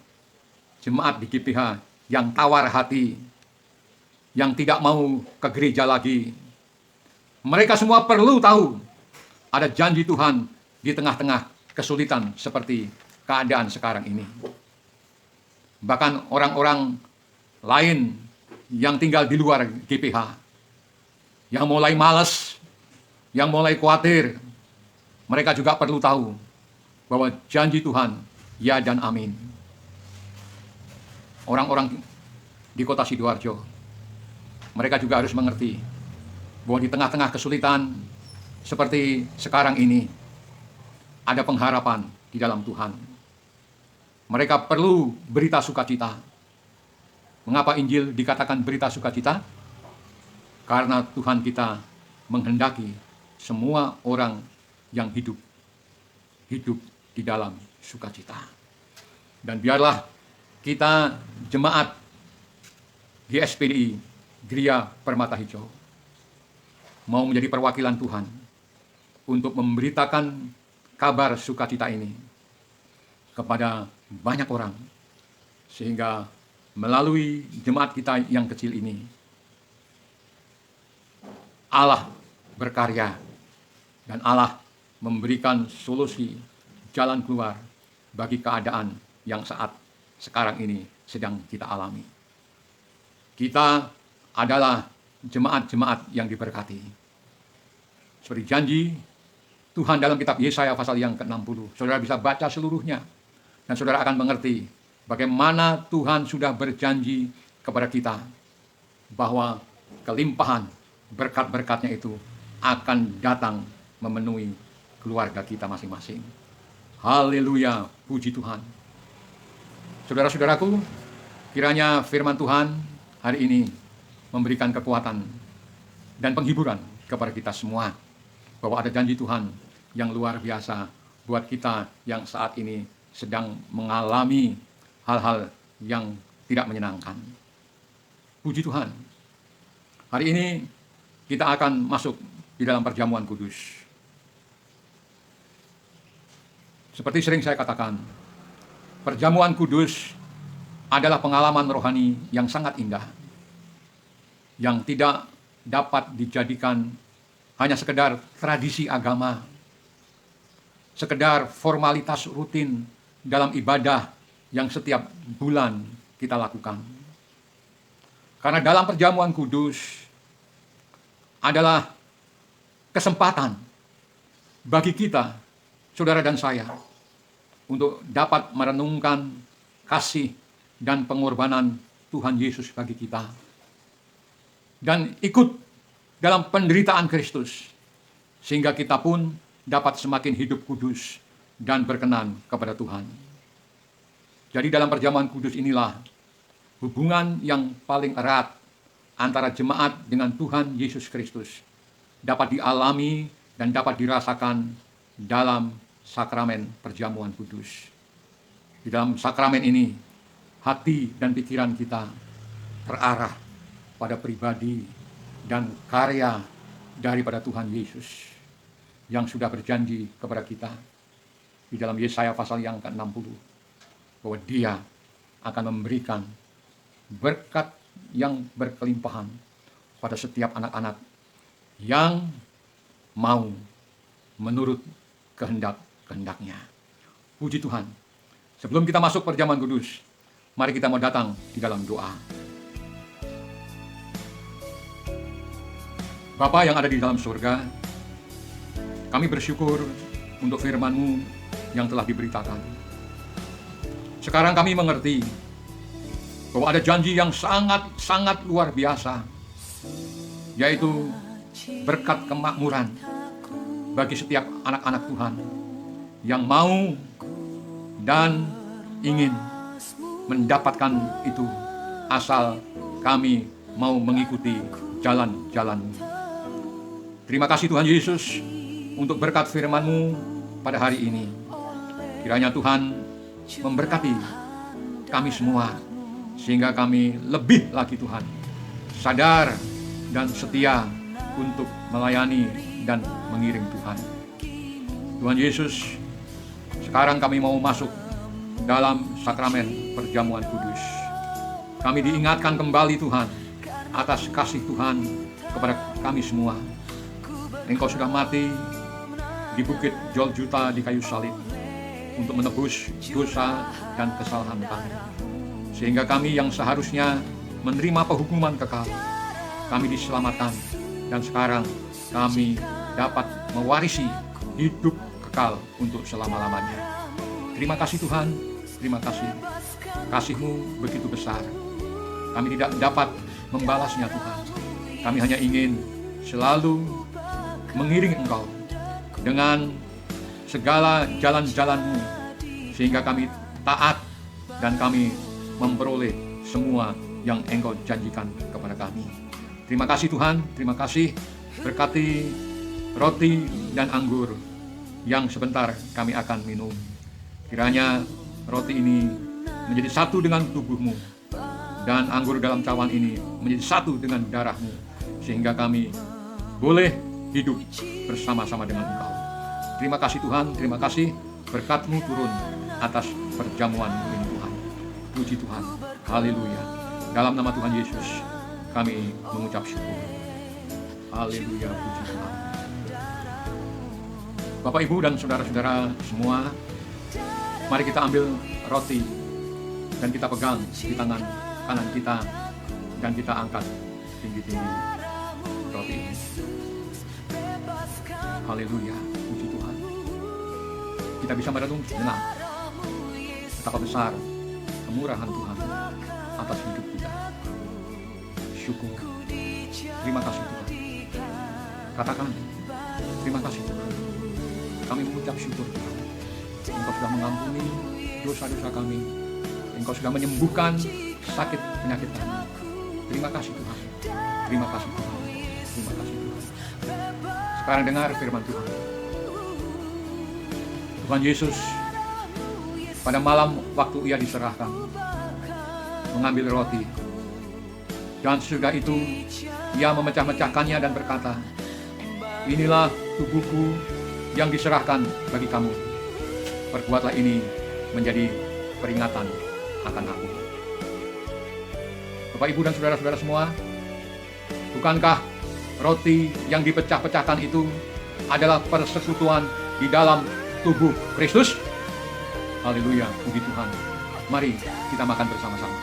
jemaat di GPH yang tawar hati, yang tidak mau ke gereja lagi, mereka semua perlu tahu ada janji Tuhan di tengah-tengah kesulitan seperti keadaan sekarang ini. Bahkan orang-orang lain yang tinggal di luar GPH, yang mulai malas, yang mulai khawatir, mereka juga perlu tahu bahwa janji Tuhan ya dan amin. Orang-orang di kota Sidoarjo, mereka juga harus mengerti bahwa di tengah-tengah kesulitan seperti sekarang ini, ada pengharapan di dalam Tuhan. Mereka perlu berita sukacita. Mengapa Injil dikatakan berita sukacita? Karena Tuhan kita menghendaki semua orang yang hidup di dalam sukacita. Dan biarlah kita jemaat GSPDI, Gereja Permata Hijau, mau menjadi perwakilan Tuhan untuk memberitakan kabar sukacita ini kepada banyak orang, sehingga melalui jemaat kita yang kecil ini, Allah berkarya dan Allah memberikan solusi jalan keluar bagi keadaan yang saat sekarang ini sedang kita alami. Kita adalah jemaat-jemaat yang diberkati. Seperti janji Tuhan dalam kitab Yesaya pasal yang ke-60. Saudara bisa baca seluruhnya, dan saudara akan mengerti bagaimana Tuhan sudah berjanji kepada kita bahwa kelimpahan berkat-berkatnya itu akan datang memenuhi keluarga kita masing-masing. Haleluya, puji Tuhan. Saudara-saudaraku, kiranya firman Tuhan hari ini memberikan kekuatan dan penghiburan kepada kita semua, bahwa ada janji Tuhan yang luar biasa buat kita yang saat ini sedang mengalami hal-hal yang tidak menyenangkan. Puji Tuhan. Hari ini kita akan masuk di dalam perjamuan kudus. Seperti sering saya katakan, perjamuan kudus adalah pengalaman rohani yang sangat indah, yang tidak dapat dijadikan hanya sekedar tradisi agama, sekedar formalitas rutin dalam ibadah yang setiap bulan kita lakukan. Karena dalam perjamuan kudus adalah kesempatan bagi kita, saudara dan saya, untuk dapat merenungkan kasih dan pengorbanan Tuhan Yesus bagi kita. Dan ikut dalam penderitaan Kristus, sehingga kita pun dapat semakin hidup kudus dan berkenan kepada Tuhan. Jadi dalam perjamuan kudus inilah hubungan yang paling erat antara jemaat dengan Tuhan Yesus Kristus dapat dialami dan dapat dirasakan dalam sakramen perjamuan kudus. Di dalam sakramen ini, hati dan pikiran kita terarah pada pribadi dan karya daripada Tuhan Yesus yang sudah berjanji kepada kita di dalam Yesaya pasal yang ke-60 bahwa Dia akan memberikan berkat yang berkelimpahan pada setiap anak-anak yang mau menurut kehendak-kehendaknya. Puji Tuhan. Sebelum kita masuk perjamuan kudus, mari kita mau datang di dalam doa. Bapa yang ada di dalam surga, kami bersyukur untuk firman-Mu yang telah diberitakan. Sekarang kami mengerti bahwa ada janji yang sangat luar biasa, yaitu berkat kemakmuran bagi setiap anak-anak Tuhan yang mau dan ingin mendapatkan itu, asal kami mau mengikuti jalan-jalan-Mu. Terima kasih Tuhan Yesus untuk berkat firman-Mu pada hari ini. Kiranya Tuhan memberkati kami semua, sehingga kami lebih lagi Tuhan sadar dan setia untuk melayani dan mengiring Tuhan. Tuhan Yesus, sekarang kami mau masuk dalam sakramen perjamuan kudus. Kami diingatkan kembali Tuhan atas kasih Tuhan kepada kami semua. Engkau sudah mati di bukit Golgota di kayu salib untuk menebus dosa dan kesalahan kami, sehingga kami yang seharusnya menerima penghukuman kekal, kami diselamatkan, dan sekarang kami dapat mewarisi hidup kekal untuk selama-lamanya. Terima kasih Tuhan, terima kasih. Kasih-Mu begitu besar. Kami tidak dapat membalasnya Tuhan. Kami hanya ingin selalu mengiring Engkau dengan segala jalan-jalan-Mu, sehingga kami taat dan kami memperoleh semua yang Engkau janjikan kepada kami. Terima kasih Tuhan, terima kasih. Berkati roti dan anggur yang sebentar kami akan minum. Kiranya roti ini menjadi satu dengan tubuh-Mu, dan anggur dalam cawan ini menjadi satu dengan darah-Mu, sehingga kami boleh hidup bersama-sama dengan Engkau. Terima kasih Tuhan, terima kasih. Berkat-Mu turun atas perjamuan ini Tuhan. Puji Tuhan, haleluya. Dalam nama Tuhan Yesus kami mengucap syukur. Haleluya, puji Tuhan. Bapak, Ibu, dan saudara-saudara semua, mari kita ambil roti dan kita pegang di tangan kanan kita, dan kita angkat tinggi-tinggi roti ini. Haleluya, puji Tuhan. Kita bisa merenung sejenak betapa besar kemurahan Tuhan atas hidup kita. Syukur. Terima kasih Tuhan. Katakan, terima kasih Tuhan. Kami mengucap syukur Tuhan. Engkau sudah mengampuni dosa-dosa kami. Engkau sudah menyembuhkan sakit penyakit kami. Terima kasih Tuhan. Terima kasih Tuhan. Terima kasih Tuhan. Sekarang dengar firman Tuhan. Tuhan Yesus pada malam waktu Ia diserahkan mengambil roti, dan sesudah itu Ia memecah-mecahkannya dan berkata, "Inilah tubuhku yang diserahkan bagi kamu. perbuatlah ini menjadi peringatan akan aku. Bapak, Ibu, dan saudara-saudara semua, bukankah roti yang dipecah-pecahkan itu adalah persekutuan di dalam tubuh Kristus? Haleluya, puji Tuhan. Mari kita makan bersama-sama.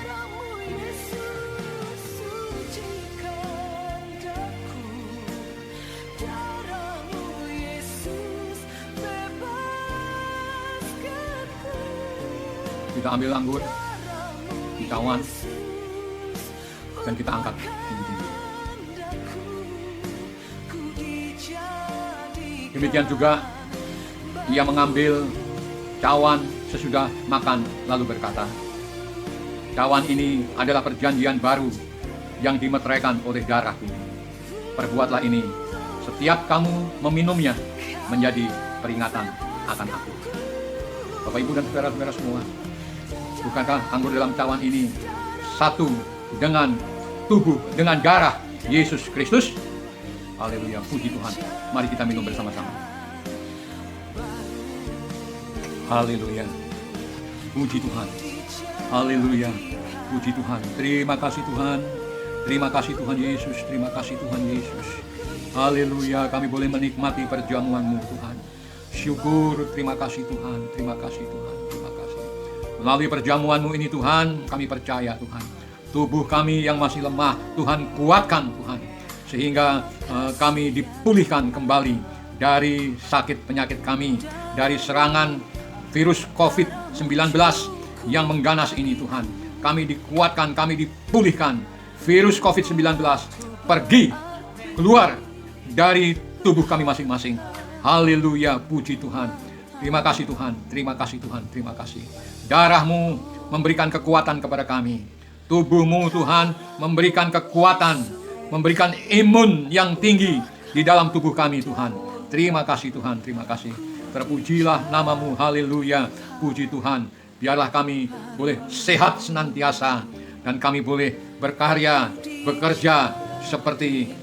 Kita ambil anggur, dicawan, dan kita angkat tinggi-tinggi. Demikian juga ia mengambil cawan sesudah makan lalu berkata, cawan ini adalah perjanjian baru yang dimeteraikan oleh darahku. Perbuatlah ini setiap kamu meminumnya menjadi peringatan akan aku. Bapak, Ibu, dan saudara-saudara semua, bukankah anggur dalam cawan ini satu dengan tubuh, dengan darah Yesus Kristus? Haleluya, puji Tuhan. Mari kita minum bersama-sama. Haleluya, puji Tuhan. Haleluya, puji Tuhan. Terima kasih Tuhan. Terima kasih Tuhan Yesus. Terima kasih Tuhan Yesus. Haleluya, kami boleh menikmati perjamuan-Mu Tuhan. Syukur, terima kasih Tuhan. Terima kasih Tuhan. Terima kasih. Melalui perjamuan-Mu ini Tuhan, kami percaya Tuhan, tubuh kami yang masih lemah Tuhan kuatkan Tuhan, sehingga kami dipulihkan kembali dari sakit penyakit kami, dari serangan virus COVID-19 yang mengganas ini Tuhan. Kami dikuatkan, kami dipulihkan. Virus COVID-19 pergi, keluar dari tubuh kami masing-masing. Haleluya, puji Tuhan. Terima kasih Tuhan, terima kasih Tuhan, terima kasih. Darah-Mu memberikan kekuatan kepada kami. Tubuh-Mu Tuhan memberikan kekuatan, memberikan imun yang tinggi di dalam tubuh kami Tuhan. Terima kasih Tuhan, terima kasih. Terpujilah nama-Mu, haleluya, puji Tuhan. Biarlah kami boleh sehat senantiasa, dan kami boleh berkarya, bekerja seperti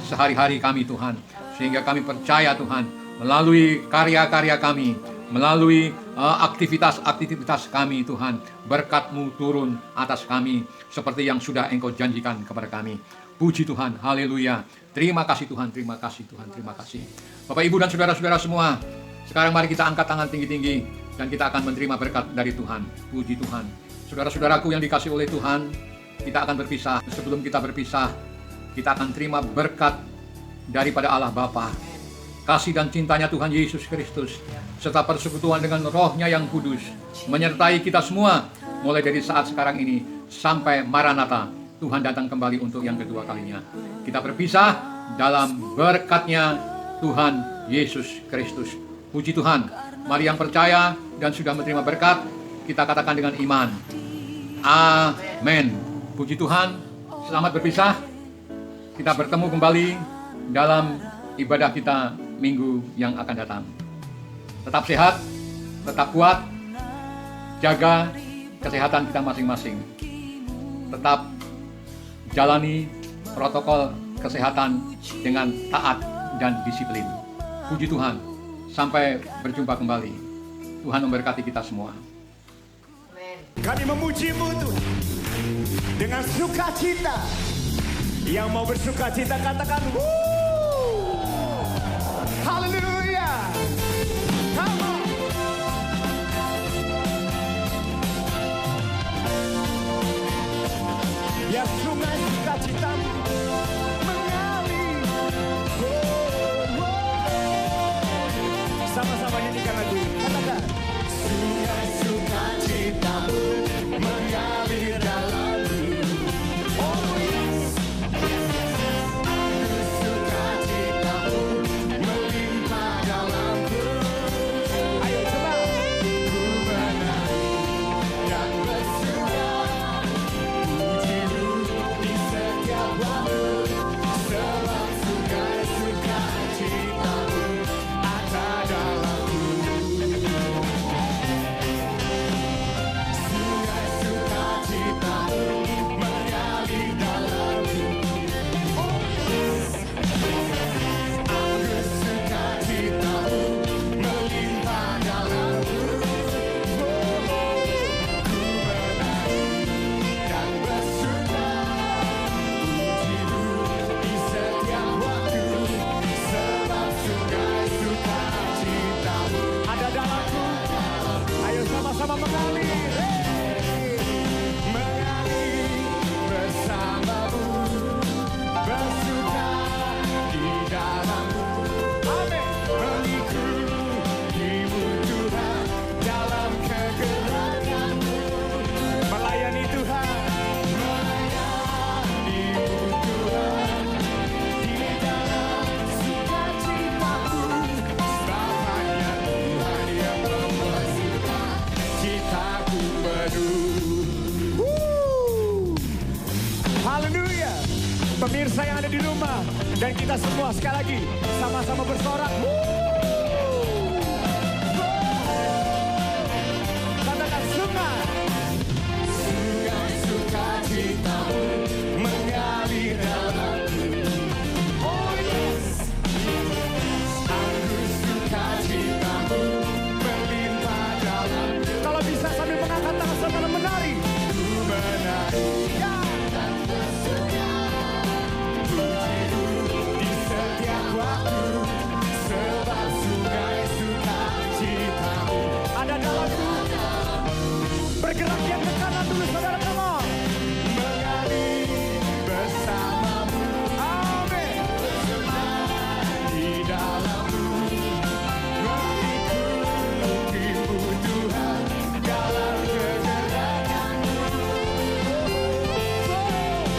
sehari-hari kami Tuhan. Sehingga kami percaya Tuhan, melalui karya-karya kami, melalui aktivitas-aktivitas kami Tuhan, berkat-Mu turun atas kami, seperti yang sudah Engkau janjikan kepada kami. Puji Tuhan, haleluya. Terima kasih Tuhan, terima kasih Tuhan, terima kasih. Bapak, Ibu, dan saudara-saudara semua, sekarang mari kita angkat tangan tinggi-tinggi, dan kita akan menerima berkat dari Tuhan. Puji Tuhan. Saudara-saudaraku yang dikasih oleh Tuhan, kita akan berpisah. Sebelum kita berpisah, kita akan terima berkat daripada Allah Bapa, kasih dan cintanya Tuhan Yesus Kristus, serta persekutuan dengan Roh-Nya yang kudus, menyertai kita semua, mulai dari saat sekarang ini, sampai Maranatha, Tuhan datang kembali untuk yang kedua kalinya. Kita berpisah dalam berkat-Nya Tuhan Yesus Kristus. Puji Tuhan. Mari yang percaya dan sudah menerima berkat, kita katakan dengan iman. Amin. Puji Tuhan. Selamat berpisah. Kita bertemu kembali dalam ibadah kita minggu yang akan datang. Tetap sehat, tetap kuat, jaga kesehatan kita masing-masing. Tetap jalani protokol kesehatan dengan taat dan disiplin. Puji Tuhan. Sampai berjumpa kembali. Tuhan memberkati kita semua. Kami memuji-Mu Tuhan dengan sukacita. Yang mau bersukacita katakan wuuu. Haleluya. Come on. Ya sungai sukacitamu mengalir. Sama-sama nyanyikan lagu ini. Katakan sungai sukacitamu mengalir dalamku. Oh yes. Sukacitamu melimpah dalamku. Ayo coba. Ku menari dan bersuka, puji-Mu di setiap waktu. bersama. Dan kita semua sekali lagi sama-sama bersorak. Katakan sungai. Sungai sukacitamu mengalir dalamku. Oh yes. Anggur sukacitamu melimpah dalamku. Kalau bisa sambil mengangkat tangan saudara menari. Ku menari. Ya. Di setiap waktu sebab sungai sukacitamu ada dalamku. Bergerak yang ke kanan dulu saudara, come on. Mengalir bersamamu, amin. Di dalammu mengikutimu Tuhan dalam kegerakanmu.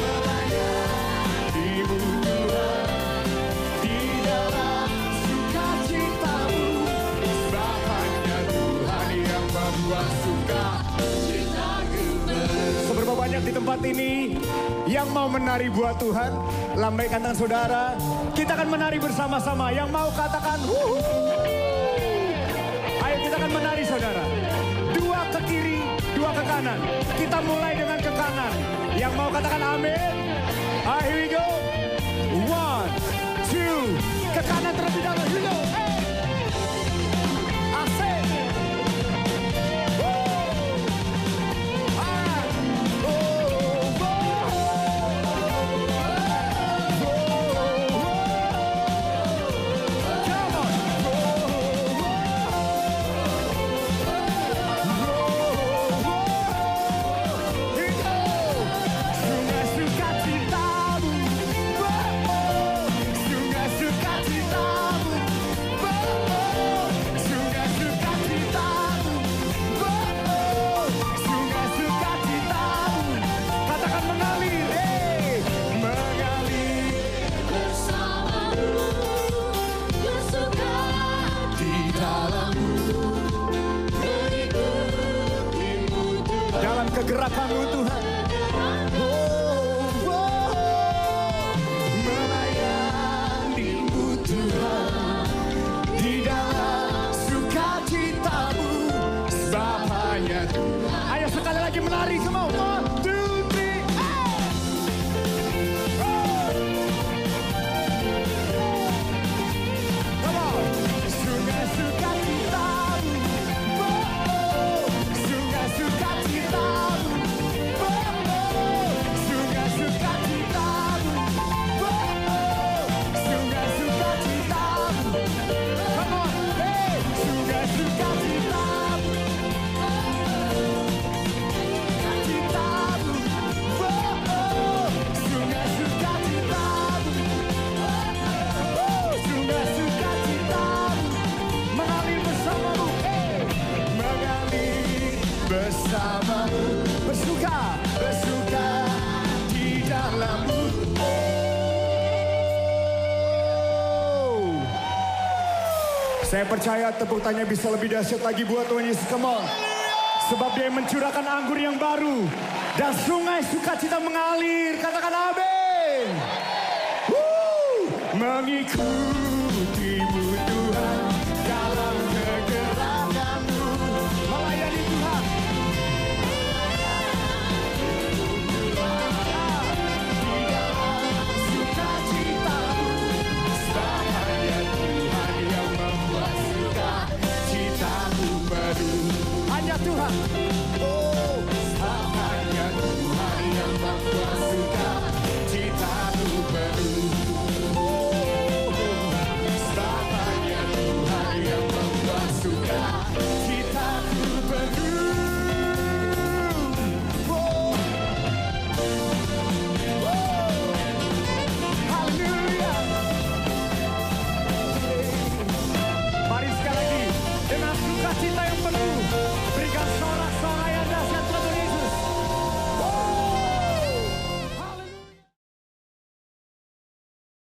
Melayanimu Tuhan di dalam sukacitamu. Bapaknya Tuhan yang membuat suka. Seberapa banyak di tempat ini yang mau menari buat Tuhan? Lambaikan tangan saudara. Kita akan menari bersama-sama. Yang mau katakan wuhu. Ayo kita akan menari saudara. Dua ke kiri, dua ke kanan. Kita mulai dengan ke kanan. Yang mau katakan amin. Here we go. 1, 2. Ke kanan terlebih dahulu. Here we go. Asik. Kegerakanmu Tuhan. Melayanimu Tuhan di dalam sukacitamu. Bapaknya Tuhan. Ayo sekali lagi menari semua. 1, 2, 3. Come on. Sungai sukacitamu. Sungai sukacitamu. Sungai sukacitamu. Sungai sukacitamu. Come on, hey, sungai sukacitamu. Sukacitamu. Sungai sukacitamu. Sungai sukacitamu. Mengalir bersamamu, hey, mengalir bersamamu. Bersuka, bersuka di dalammu. Saya percaya tepuk tangannya bisa lebih dahsyat lagi buat Tuhan Yesus. Come on. Sebab dia mencurahkan anggur yang baru. Dan sungai sukacita mengalir. Katakan amin. Mengikutimu Tuhan dalam kegerakanmu.